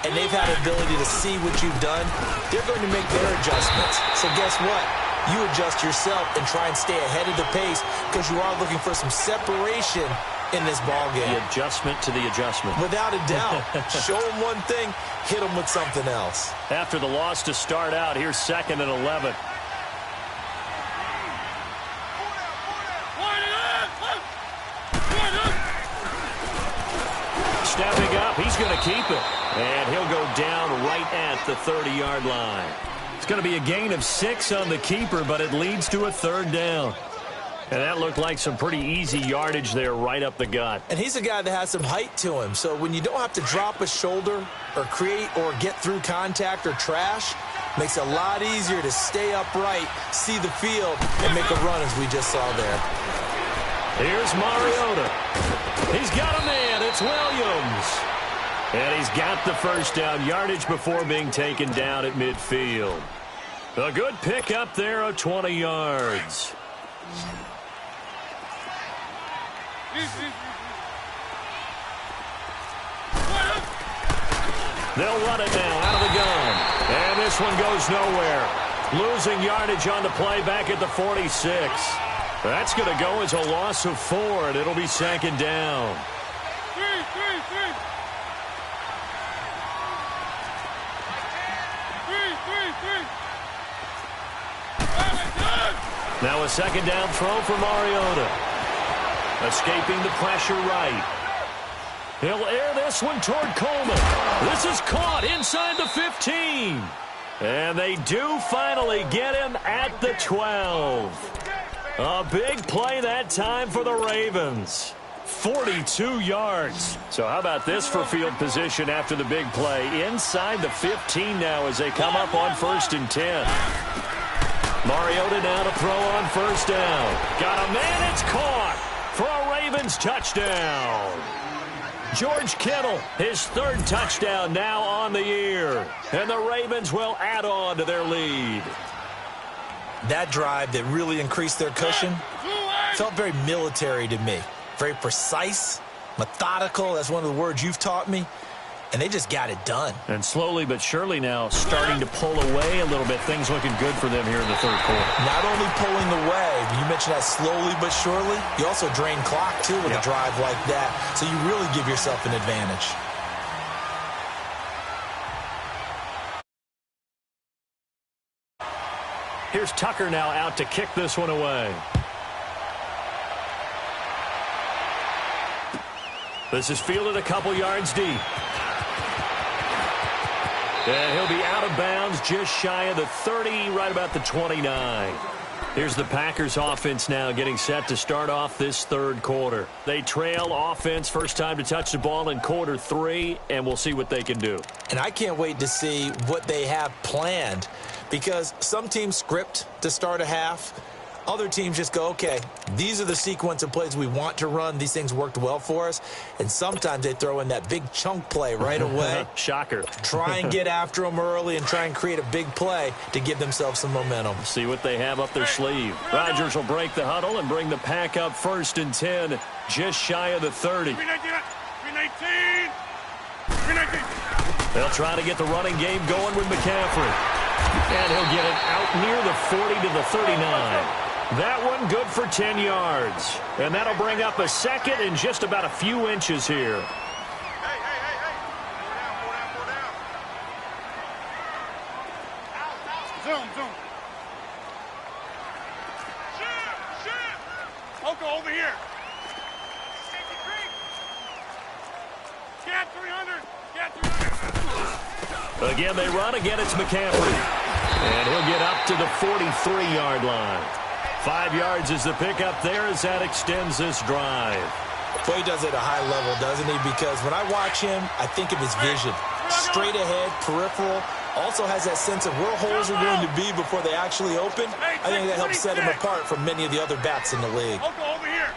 and they've had the ability to see what you've done. They're going to make their adjustments. So guess what? You adjust yourself and try and stay ahead of the pace because you are looking for some separation in this ball game. The adjustment to the adjustment. Without a doubt. Show them one thing, hit them with something else. After the loss to start out, here's 2nd and 11. Stepping up, he's going to keep it. And he'll go down right at the 30-yard line. It's going to be a gain of 6 on the keeper, but it leads to a 3rd down. And that looked like some pretty easy yardage there right up the gut. And he's a guy that has some height to him. So when you don't have to drop a shoulder or create or get through contact or trash, makes it a lot easier to stay upright, see the field, and make a run as we just saw there. Here's Mariota. He's got a man. It's Williams. And he's got the first down yardage before being taken down at midfield. A good pickup there of 20 yards. They'll run it now out of the gun. And this one goes nowhere. Losing yardage on the play back at the 46. That's going to go as a loss of 4, and it'll be second down. Now a second down throw for Mariota. Escaping the pressure right. He'll air this one toward Coleman. This is caught inside the 15. And they do finally get him at the 12. A big play that time for the Ravens. 42 yards. So how about this for field position after the big play? Inside the 15 now as they come up on 1st and 10. Mariota now to throw on first down. Got a man, it's caught for a Ravens touchdown. George Kittle, his 3rd touchdown now on the year. And the Ravens will add on to their lead. That drive that really increased their cushion felt very military to me. Very precise, methodical. That's one of the words you've taught me. And they just got it done. And slowly but surely now starting to pull away a little bit. Things looking good for them here in the 3rd quarter. Not only pulling away, you mentioned that slowly but surely. You also drain clock, too, with a drive like that. So you really give yourself an advantage. Here's Tucker now out to kick this one away. This is fielded a couple yards deep. And he'll be out of bounds just shy of the 30, right about the 29. Here's the Packers offense now getting set to start off this 3rd quarter. They trail offense, first time to touch the ball in quarter 3, and we'll see what they can do. And I can't wait to see what they have planned, because some teams script to start a half. Other teams just go, okay, these are the sequence of plays we want to run. These things worked well for us. And sometimes they throw in that big chunk play right away. Shocker. Try and get after them early and try and create a big play to give themselves some momentum. See what they have up their sleeve. Rodgers will break the huddle and bring the pack up 1st and 10, just shy of the 30. 319. They'll try to get the running game going with McCaffrey. And he'll get it out near the 40 to the 39. That one good for 10 yards. And that'll bring up a second and just about a few inches here. Hey. Four down. Zoom. Shoot. Oko, over here. Cat 300. Again, they run. Again, it's McCaffrey. And he'll get up to the 43-yard line. 5 yards is the pickup there as that extends this drive. Well, he does it at a high level, doesn't he? Because when I watch him, I think of his vision. Straight ahead, peripheral. Also has that sense of where holes are going to be before they actually open. I think that helps set him apart from many of the other backs in the league. Over here.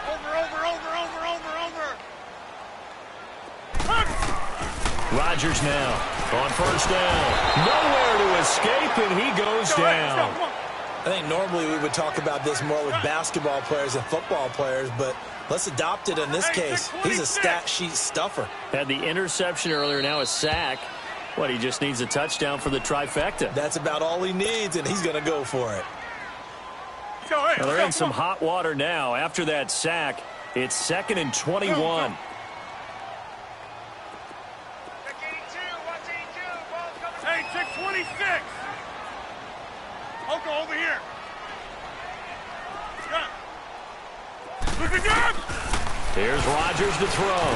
Over. Rodgers now on first down. Nowhere to escape, and he goes down. I think normally we would talk about this more with basketball players and football players, but let's adopt it in this case. He's a stat sheet stuffer. Had the interception earlier, now a sack. What, he just needs a touchdown for the trifecta. That's about all he needs, and he's going to go for it. Well, they're in some hot water now. After that sack, it's 2nd and 21. Hey, check 26. Oko, over here. Looking good. Here's Rodgers to throw.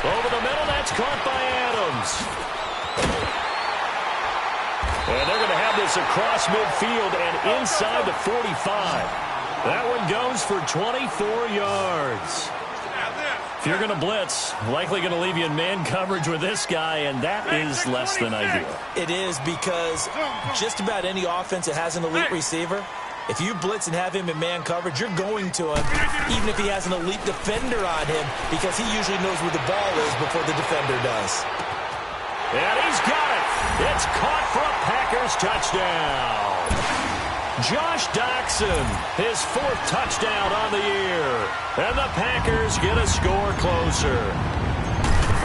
Over the middle, that's caught by Adams. And they're going to have this across midfield and inside the 45. That one goes for 24 yards. If you're going to blitz, likely going to leave you in man coverage with this guy, and that is less than ideal. It is, because just about any offense that has an elite receiver If you blitz and have him in man coverage, you're going to him, even if he has an elite defender on him, because he usually knows where the ball is before the defender does. And he's got it. It's caught for a Packers touchdown. Josh Doxson, his 4th touchdown on the year. And the Packers get a score closer.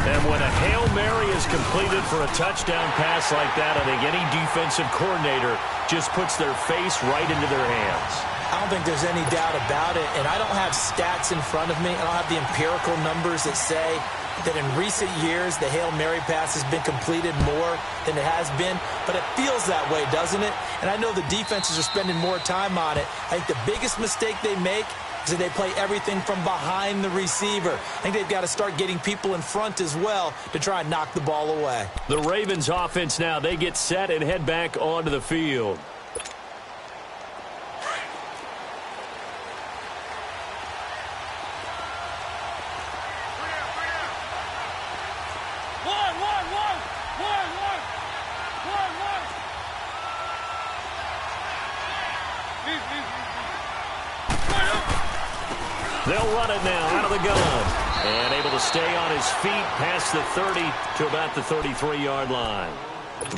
And when a Hail Mary is completed for a touchdown pass like that, I think any defensive coordinator just puts their face right into their hands. I don't think there's any doubt about it, and I don't have stats in front of me. I don't have the empirical numbers that say that in recent years the Hail Mary pass has been completed more than it has been, but it feels that way, doesn't it? And I know the defenses are spending more time on it. I think the biggest mistake they make is that they play everything from behind the receiver. I think they've got to start getting people in front as well to try and knock the ball away. The Ravens offense now, they get set and head back onto the field. They'll run it now out of the gun. And able to stay on his feet past the 30 to about the 33-yard line.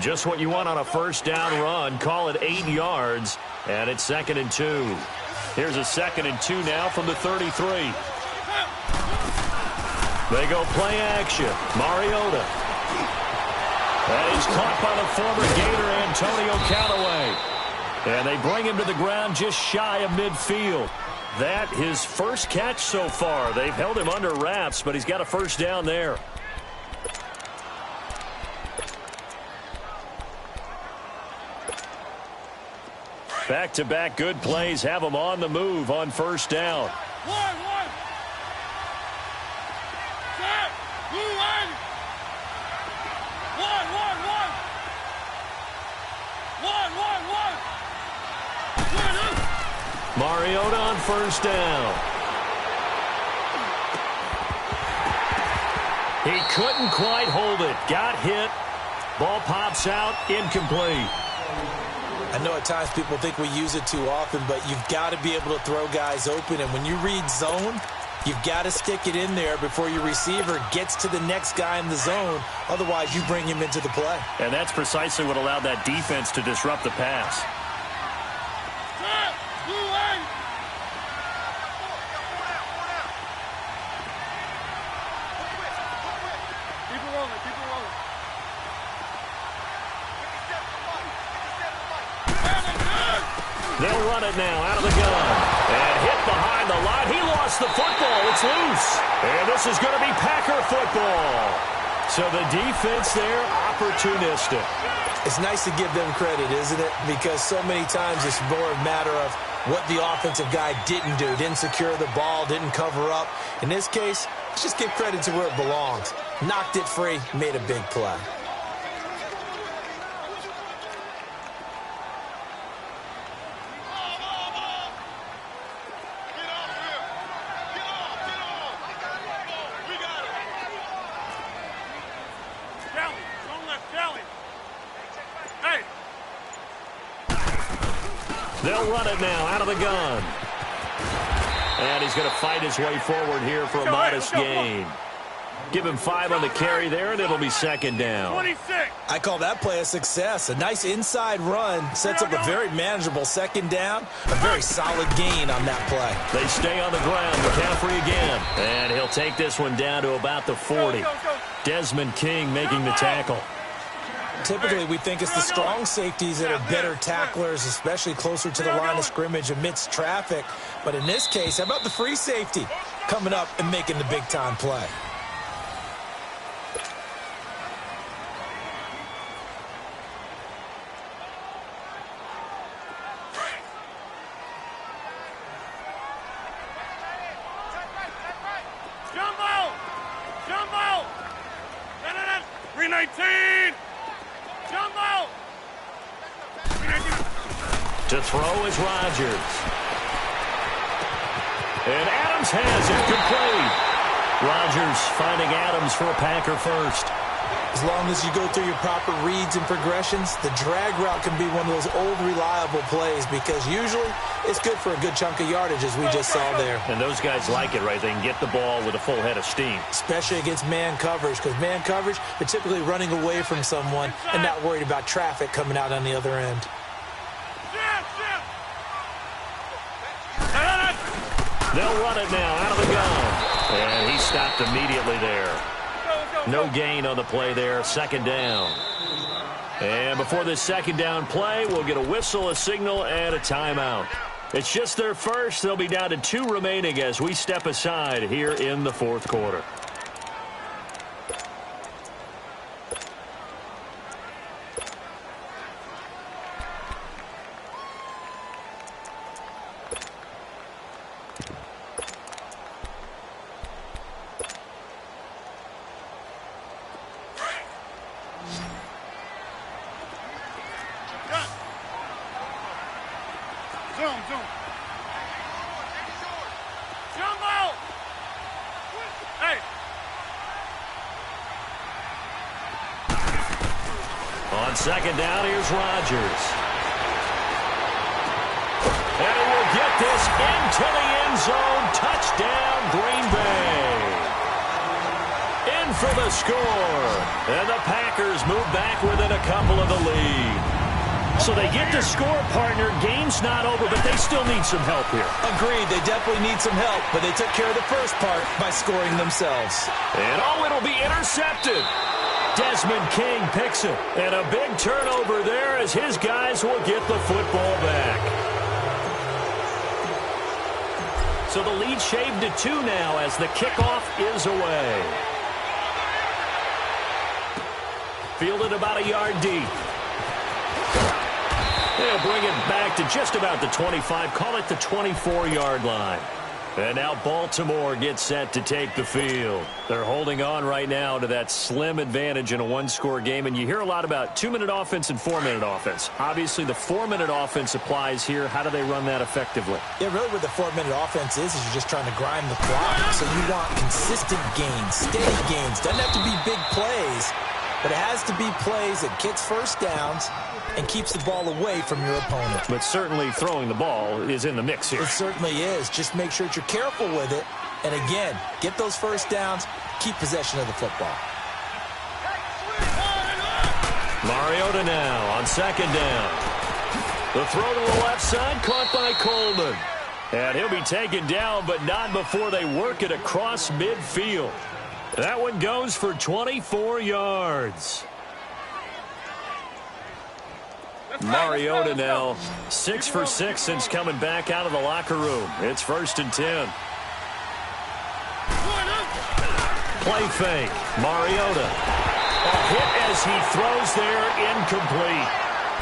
Just what you want on a first down run. Call it 8 yards. And it's 2nd and 2. Here's a 2nd and 2 now from the 33. They go play action. Mariota. And he's caught by the former Gator Antonio Callaway. And they bring him to the ground just shy of midfield. That his first catch so far. They've held him under wraps, but he's got a first down there. Back-to-back good plays have him on the move on first down. Mariota on first down. He couldn't quite hold it. Got hit. Ball pops out. Incomplete. I know at times people think we use it too often, but you've got to be able to throw guys open. And when you read zone, you've got to stick it in there before your receiver gets to the next guy in the zone. Otherwise, you bring him into the play. And that's precisely what allowed that defense to disrupt the pass. They'll run it now out of the gun. And hit behind the line. He lost the football. It's loose. And this is going to be Packer football. So the defense there, opportunistic. It's nice to give them credit, isn't it? Because so many times it's more a matter of what the offensive guy didn't do. Didn't secure the ball, didn't cover up. In this case, let's just give credit to where it belongs. Knocked it free, made a big play. They'll run it now out of the gun. And he's going to fight his way forward here for a modest gain. Give him 5 on the carry there, and it'll be 2nd down. 26. I call that play a success. A nice inside run sets up a very manageable 2nd down. A very solid gain on that play. They stay on the ground. McCaffrey again. And he'll take this one down to about the 40. Desmond King making the tackle. Typically, we think it's the strong safeties that are better tacklers, especially closer to the line of scrimmage amidst traffic. But in this case, how about the free safety coming up and making the big-time play? Jumbo! Jumbo! 319! Jumbo! To throw is Rodgers. And Adams has it complete. Rodgers finding Adams for a Packer first. As long as you go through your proper reads and progressions, the drag route can be one of those old reliable plays because usually it's good for a good chunk of yardage, as we just saw there. And those guys like it, right? They can get the ball with a full head of steam. Especially against man coverage, because man coverage, they're typically running away from someone and not worried about traffic coming out on the other end. They'll run it now out of the gun. And he stopped immediately there. No gain on the play there. Second down. And before this second down play, we'll get a whistle, a signal, and a timeout. It's just their first. They'll be down to 2 remaining as we step aside here in the fourth quarter. On second down, here's Rodgers. And he will get this into the end zone. Touchdown, Green Bay. In for the score. And the Packers move back within a couple of the lead. So they get the score, partner. Game's not over, but they still need some help here. Agreed. They definitely need some help, but they took care of the first part by scoring themselves. And it'll be intercepted. Desmond King picks it. And a big turnover there as his guys will get the football back. So the lead shaved to 2 now as the kickoff is away. Fielded about a yard deep. They'll bring it back to just about the 25. Call it the 24-yard line. And now Baltimore gets set to take the field. They're holding on right now to that slim advantage in a one-score game. And you hear a lot about 2-minute offense and 4-minute offense. Obviously, the 4-minute offense applies here. How do they run that effectively? Yeah, really what the 4-minute offense is you're just trying to grind the clock. So you want consistent gains, steady gains. Doesn't have to be big plays, but it has to be plays that gets first downs and keeps the ball away from your opponent. But certainly throwing the ball is in the mix here. It certainly is. Just make sure that you're careful with it. And again, get those first downs, keep possession of the football. Mariota now on second down. The throw to the left side, caught by Coleman. And he'll be taken down, but not before they work it across midfield. That one goes for 24 yards. Mariota now 6 for 6 since coming back out of the locker room. It's 1st and 10. Play fake. Mariota. A hit as he throws there, incomplete.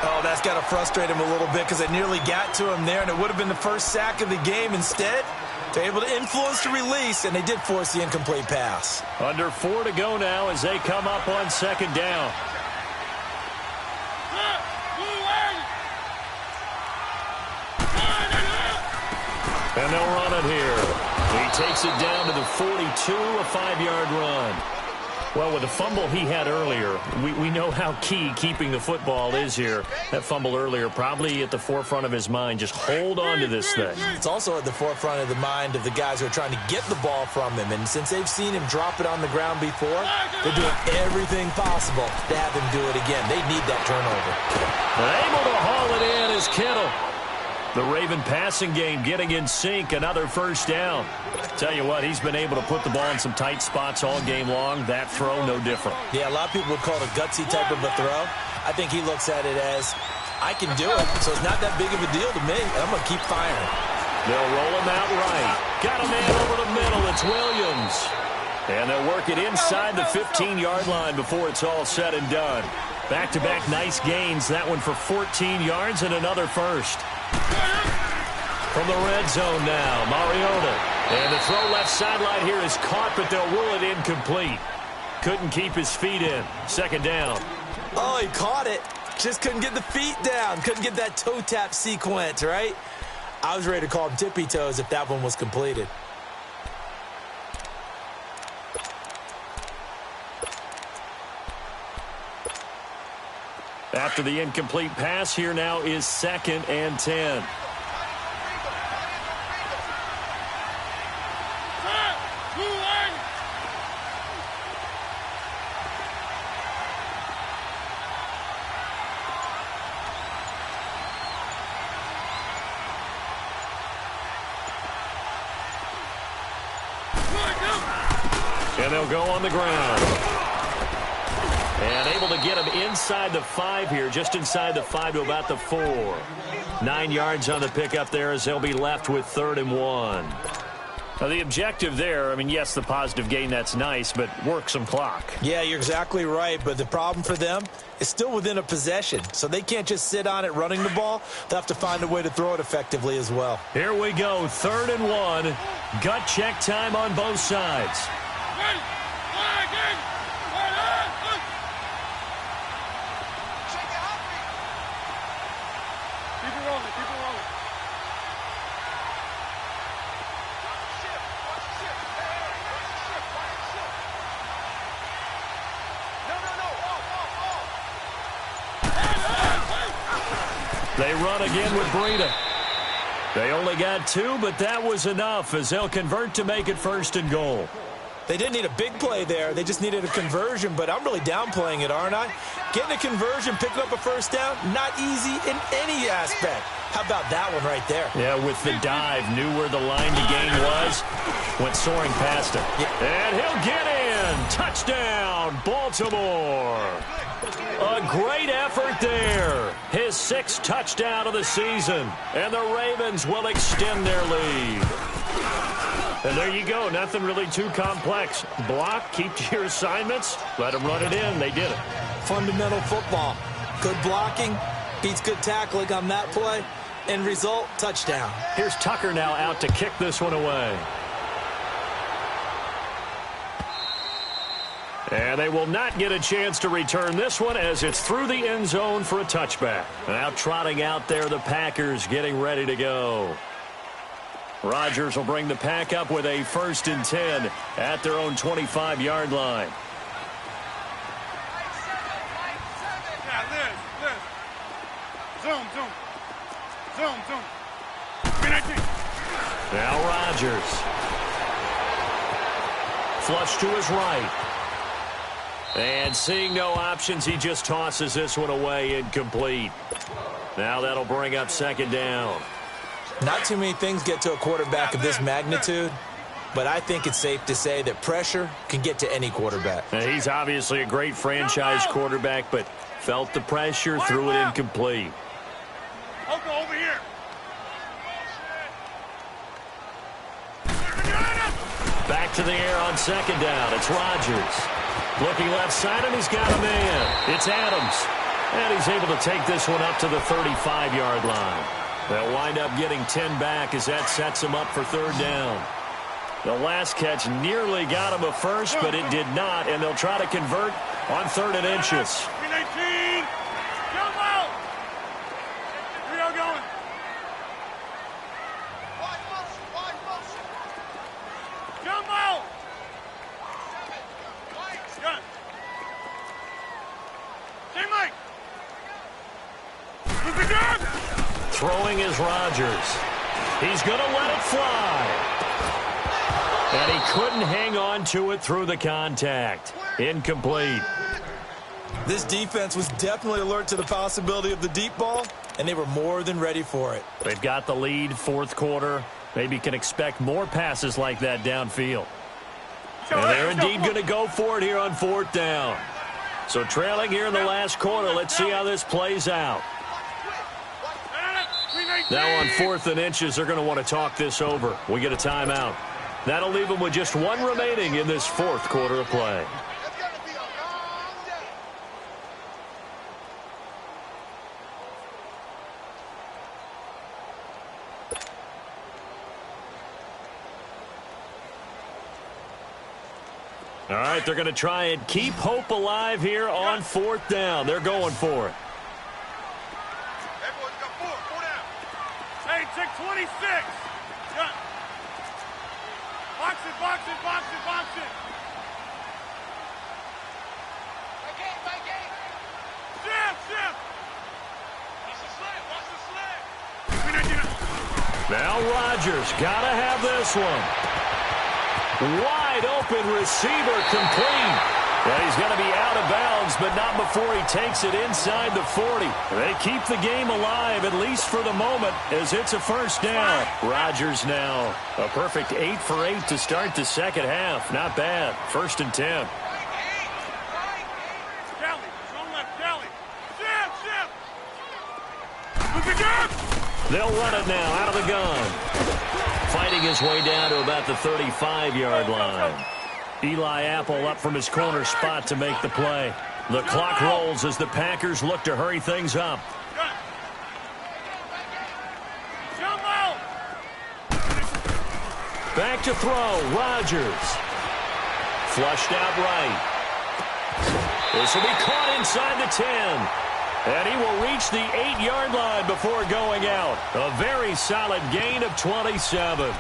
Oh, that's got to frustrate him a little bit because they nearly got to him there, and it would have been the first sack of the game. Instead, they're able to influence the release, and they did force the incomplete pass. Under 4 to go now as they come up on second down. And they'll run it here. He takes it down to the 42, a 5-yard run. Well, with the fumble he had earlier, we know how key keeping the football is here. That fumble earlier probably at the forefront of his mind. Just hold on to this thing. It's also at the forefront of the mind of the guys who are trying to get the ball from him. And since they've seen him drop it on the ground before, they're doing everything possible to have him do it again. They need that turnover. Able to haul it in is Kittle. The Raven passing game getting in sync, another first down. Tell you what, he's been able to put the ball in some tight spots all game long. That throw, no different. Yeah, a lot of people would call it a gutsy type of a throw. I think he looks at it as, I can do it, so it's not that big of a deal to me. I'm going to keep firing. They'll roll him out right. Got a man over the middle. It's Williams. And they'll work it inside the 15-yard line before it's all said and done. Back-to-back nice gains. That one for 14 yards and another first. From the red zone now, Mariota. And the throw left sideline here is caught, but they'll rule it incomplete. Couldn't keep his feet in. Second down. Oh, he caught it. Just couldn't get the feet down. Couldn't get that toe tap sequence, right? I was ready to call him tippy toes if that one was completed. After the incomplete pass, here now is 2nd and 10. And they'll go on the ground. And able to get him inside the 5 here, just inside the 5 to about the 4. 9 yards on the pickup there as they'll be left with 3rd and 1. Now, the objective there, I mean, yes, the positive gain, that's nice, but work some clock. Yeah, you're exactly right, but the problem for them is still within a possession, so they can't just sit on it running the ball. They'll have to find a way to throw it effectively as well. Here we go, 3rd and 1. Gut check time on both sides. They run again with Breida. They only got 2, but that was enough as they'll convert to make it 1st and goal. They didn't need a big play there. They just needed a conversion, but I'm really downplaying it, aren't I? Getting a conversion, picking up a 1st down, not easy in any aspect. How about that one right there? Yeah, with the dive, knew where the line to gain was, went soaring past it. Yeah. And he'll get in. Touchdown, Baltimore. A great effort there. His 6th touchdown of the season. And the Ravens will extend their lead. And there you go. Nothing really too complex. Block, keep to your assignments, let them run it in. They did it. Fundamental football. Good blocking beats good tackling on that play. End result, touchdown. Here's Tucker now out to kick this one away. And they will not get a chance to return this one as it's through the end zone for a touchback. Now trotting out there, the Packers getting ready to go. Rodgers will bring the pack up with a 1st and 10 at their own 25-yard line. Zoom. Now Rodgers. Flush to his right. And seeing no options, he just tosses this one away incomplete. Now that'll bring up 2nd down. Not too many things get to a quarterback of this magnitude, but I think it's safe to say that pressure can get to any quarterback. Now, he's obviously a great franchise quarterback, but felt the pressure, threw it incomplete. Over here. Back to the air on 2nd down. It's Rodgers. Looking left side, and he's got a man. It's Adams. And he's able to take this one up to the 35-yard line. They'll wind up getting 10 back as that sets him up for 3rd down. The last catch nearly got him a 1st, but it did not, and they'll try to convert on 3rd and inches. Jump out! Here we go going. Wide motion. Jump out! Gun. Hey, Mike! Who's the gun? Throwing is Rodgers. He's going to let it fly. And he couldn't hang on to it through the contact. Incomplete. This defense was definitely alert to the possibility of the deep ball, and they were more than ready for it. They've got the lead, 4th quarter. Maybe can expect more passes like that downfield. And they're indeed going to go for it here on 4th down. So trailing here in the last quarter, let's see how this plays out. Now on 4th and inches, they're going to want to talk this over. We get a timeout. That'll leave them with just 1 remaining in this 4th quarter of play. All right, they're going to try and keep hope alive here on 4th down. They're going for it. Everyone's got 4 down. Hey, check 26. Gun. Box it. My game. Jam. Now Rodgers, gotta have this one. Wide open receiver, complete. And he's going to be out of bounds, but not before he takes it inside the 40. They keep the game alive, at least for the moment, as it's a first down. Rodgers now, a perfect 8 for 8 to start the second half. Not bad. 1st and 10. They'll run it now out of the gun. Fighting his way down to about the 35-yard line. Eli Apple up from his corner spot to make the play. The clock rolls as the Packers look to hurry things up. Back to throw. Rodgers. Flushed out right. This will be caught inside the 10. And he will reach the 8-yard line before going out. A very solid gain of 27.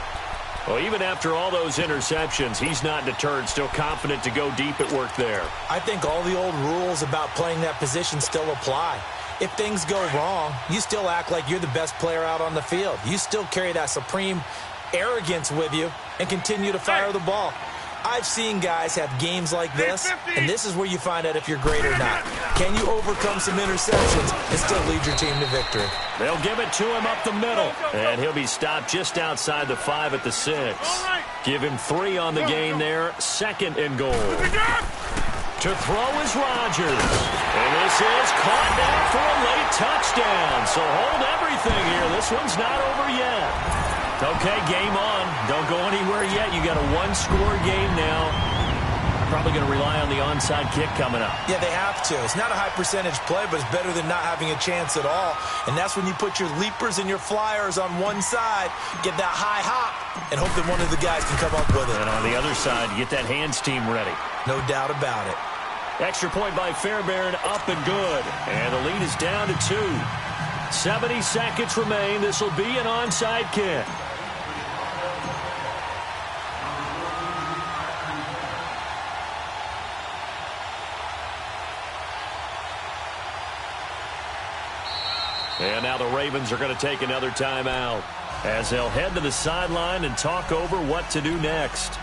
Well, even after all those interceptions, he's not deterred, still confident to go deep at work there. I think all the old rules about playing that position still apply. If things go wrong, you still act like you're the best player out on the field. You still carry that supreme arrogance with you and continue to fire the ball. I've seen guys have games like this, and this is where you find out if you're great or not. Can you overcome some interceptions and still lead your team to victory? They'll give it to him up the middle, and he'll be stopped just outside the 5 at the 6. Give him 3 on the gain there, 2nd and goal. To throw is Rodgers, and this is caught now for a late touchdown. So hold everything here. This one's not over yet. Okay, game on. Don't go anywhere yet. You got a 1-score game now. Probably going to rely on the onside kick coming up. Yeah, they have to. It's not a high-percentage play, but it's better than not having a chance at all. And that's when you put your leapers and your flyers on one side, get that high hop, and hope that one of the guys can come up with it. And on the other side, you get that hands team ready. No doubt about it. Extra point by Fairbairn, up and good. And the lead is down to 2. 70 seconds remain. This will be an onside kick. And now the Ravens are going to take another timeout as they'll head to the sideline and talk over what to do next.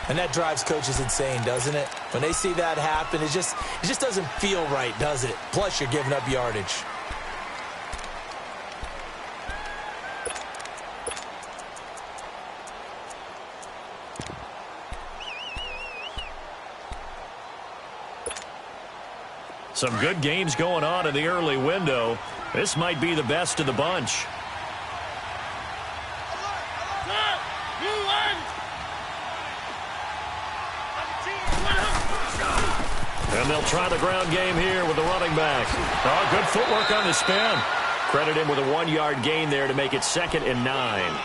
And that drives coaches insane, doesn't it? When they see that happen, it just doesn't feel right, does it? Plus, you're giving up yardage. Some good games going on in the early window. This might be the best of the bunch. And they'll try the ground game here with the running back. Oh, good footwork on the spin. Credit him with a 1-yard gain there to make it 2nd and 9.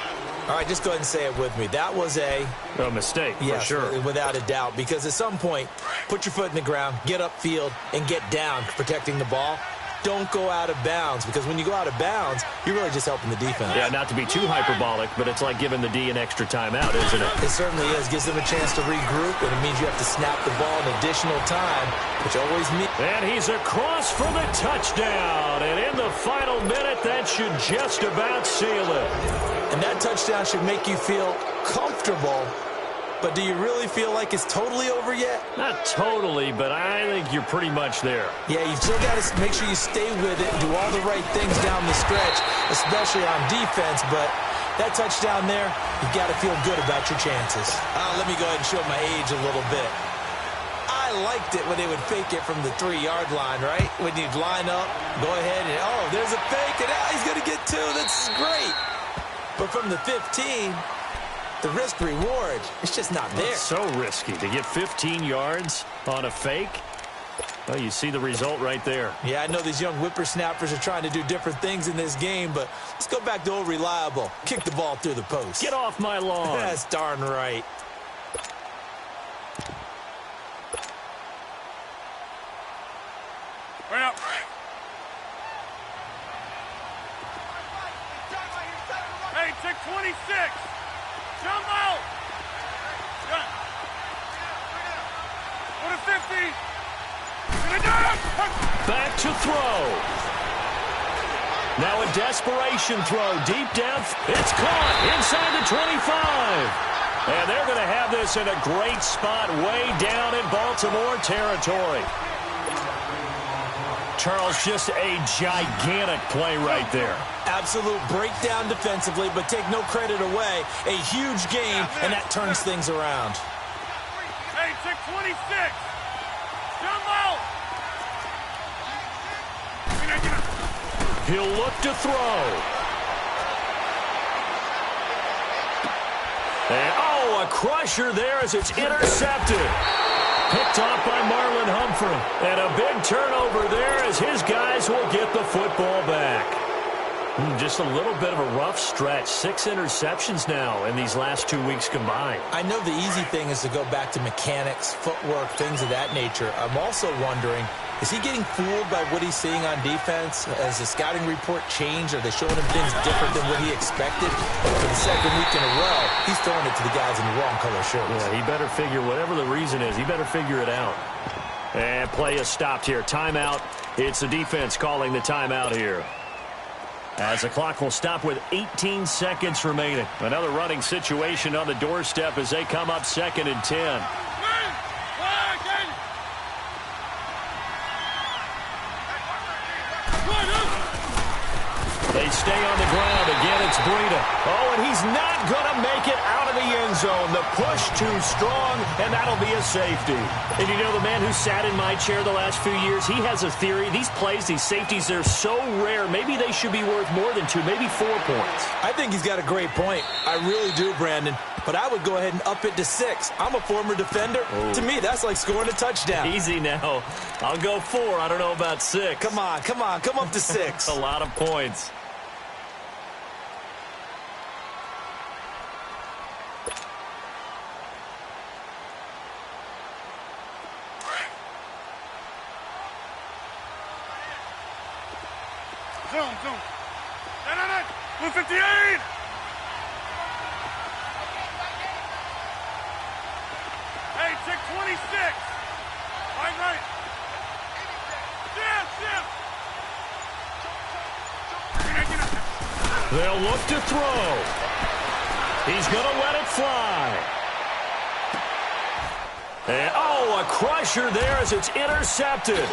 All right, just go ahead and say it with me. That was a mistake, yes, for sure. Without a doubt, because at some point, put your foot in the ground, get upfield, and get down protecting the ball. Don't go out of bounds, because when you go out of bounds, you're really just helping the defense. Yeah, not to be too hyperbolic, but it's like giving the D an extra timeout, isn't it? It certainly is. Gives them a chance to regroup, and it means you have to snap the ball an additional time, which always means... And he's across for the touchdown. And in the final minute, that should just about seal it. And that touchdown should make you feel comfortable. But do you really feel like it's totally over yet? Not totally, but I think you're pretty much there. Yeah, you've still got to make sure you stay with it and do all the right things down the stretch, especially on defense. But that touchdown there, you've got to feel good about your chances. Let me go ahead and show my age a little bit. I liked it when they would fake it from the 3-yard line, right? When you'd line up, go ahead and, oh, there's a fake, and now he's going to get 2. That's great. But from the 15... the risk-reward, it's just not there. It's so risky to get 15 yards on a fake. Well, you see the result right there. Yeah, I know these young whippersnappers are trying to do different things in this game, but let's go back to old reliable. Kick the ball through the post. Get off my lawn. That's darn right. Bring up. Hey, check 26. Jumbo. Gun. Go to 50. Back to throw. Now a desperation throw deep down. It's caught inside the 25. And they're going to have this in a great spot way down in Baltimore territory. Charles, just a gigantic play right there. Absolute breakdown defensively, but take no credit away. A huge game, and that turns things around. Hey, check 26. Jumbo. He'll look to throw. And, oh, a crusher there as it's intercepted. Picked off by Marlon Humphrey. And a big turnover there as his guys will get the football back. Just a little bit of a rough stretch. 6 interceptions now in these last 2 weeks combined. I know the easy thing is to go back to mechanics, footwork, things of that nature. I'm also wondering, is he getting fooled by what he's seeing on defense? Has the scouting report changed? Are they showing him things different than what he expected? For the second week in a row, he's throwing it to the guys in the wrong color shirts. Yeah, he better figure, whatever the reason is, he better figure it out. And play is stopped here. Timeout. It's the defense calling the timeout here. As the clock will stop with 18 seconds remaining. Another running situation on the doorstep as they come up 2nd and 10. They stay on the ground. Again, it's Breida. Oh, and he's not going to make it out of the end zone. The push too strong, and that'll be a safety. And you know, the man who sat in my chair the last few years, he has a theory. These plays, these safeties, they're so rare. Maybe they should be worth more than 2, maybe 4 points. I think he's got a great point. I really do, Brandon. But I would go ahead and up it to 6. I'm a former defender. Oh. To me, that's like scoring a touchdown. Easy now. I'll go 4. I don't know about 6. Come on. Come up to 6. A lot of points. Zoom. 158. Hey, check 26. Right. They'll look to throw. He's going to let it fly. And, oh, a crusher there as it's intercepted.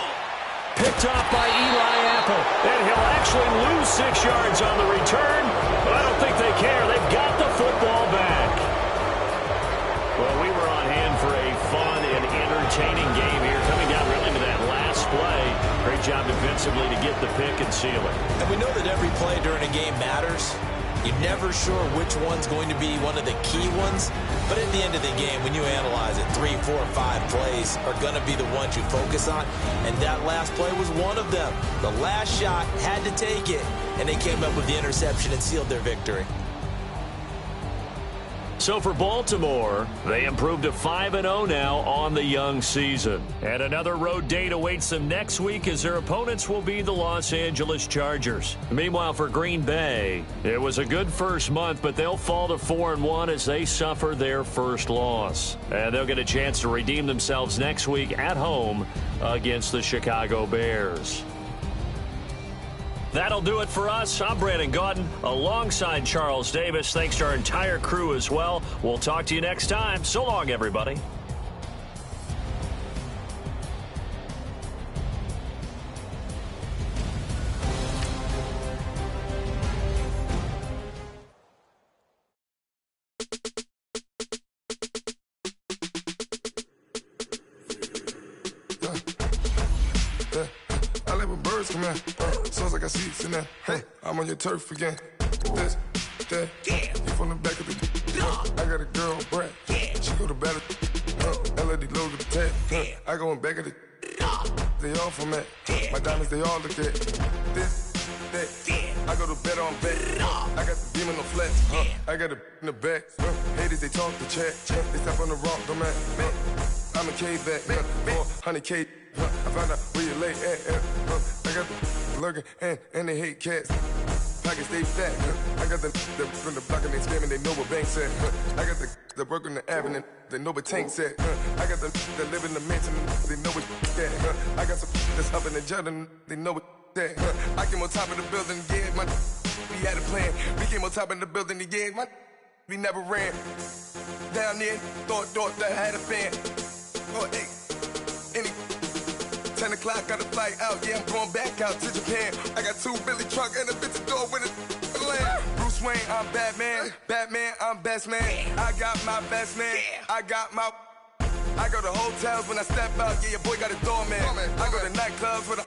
Picked off by Eli Apple. And he'll actually lose 6 yards on the return, but I don't think they care. They've got the football back. Well, we were on hand for a fun and entertaining game here, coming down really to that last play. Great job defensively to get the pick and seal it. And we know that every play during a game matters. You're never sure which one's going to be one of the key ones. But at the end of the game, when you analyze it, 3, 4, 5 plays are going to be the ones you focus on. And that last play was one of them. The last shot had to take it, and they came up with the interception and sealed their victory. So for Baltimore, they improved to 5-0 now on the young season. And another road date awaits them next week as their opponents will be the Los Angeles Chargers. Meanwhile, for Green Bay, it was a good first month, but they'll fall to 4-1 as they suffer their first loss. And they'll get a chance to redeem themselves next week at home against the Chicago Bears. That'll do it for us. I'm Brandon Gaudin alongside Charles Davis. Thanks to our entire crew as well. We'll talk to you next time. So long, everybody. Sounds like I see it in there. Hey, I'm on your turf again. This, that, you from the back of the I got a girl, Brett. She go to better. Melody low to the tap. I go in back of the. They all for me. My diamonds, they all look at this. I go to bed on bed. I got the beam in the flex. I got it in the back. Haters, they talk the chat. They step on the rock, don't man. I'm a cave back. 400K. I found out where you lay at. I got the lurking and they hate cats. Pockets stay fat. I got the from the block and they screaming, they know what banks at. I got the work on the avenue, they know what tanks at. I got the that live in the mansion, they know what that. I got some that's up in the Jordan, they know what that. I came on top of the building, yeah, my we had a plan. We came on top of the building, yeah, my we never ran. Down there, thought that I had a fan. Oh, hey, any 10 o'clock, got a flight out, yeah, I'm going back out to Japan. I got 2 Billy truck and a bitch door with a land. Bruce Wayne, I'm Batman. Batman, I'm best man. I got my best man. I got my. I go to hotels when I step out, yeah, your boy got a doorman. I go to nightclubs with a.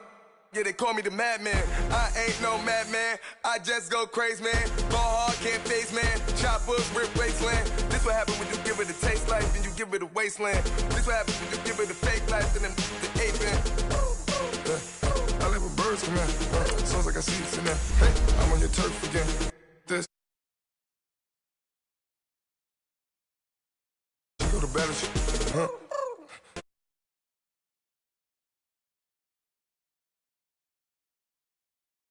Yeah, they call me the madman. I ain't no madman. I just go crazy, man. Ball hard, can't face, man. Choppers, rip wasteland. This what happen when you give it a taste life and you give it a wasteland. This what happen when you give it a fake life and then the ape man. I live with birds come in. Sounds like I see it in there. Hey, I'm on your turf again. This. Go to better shit.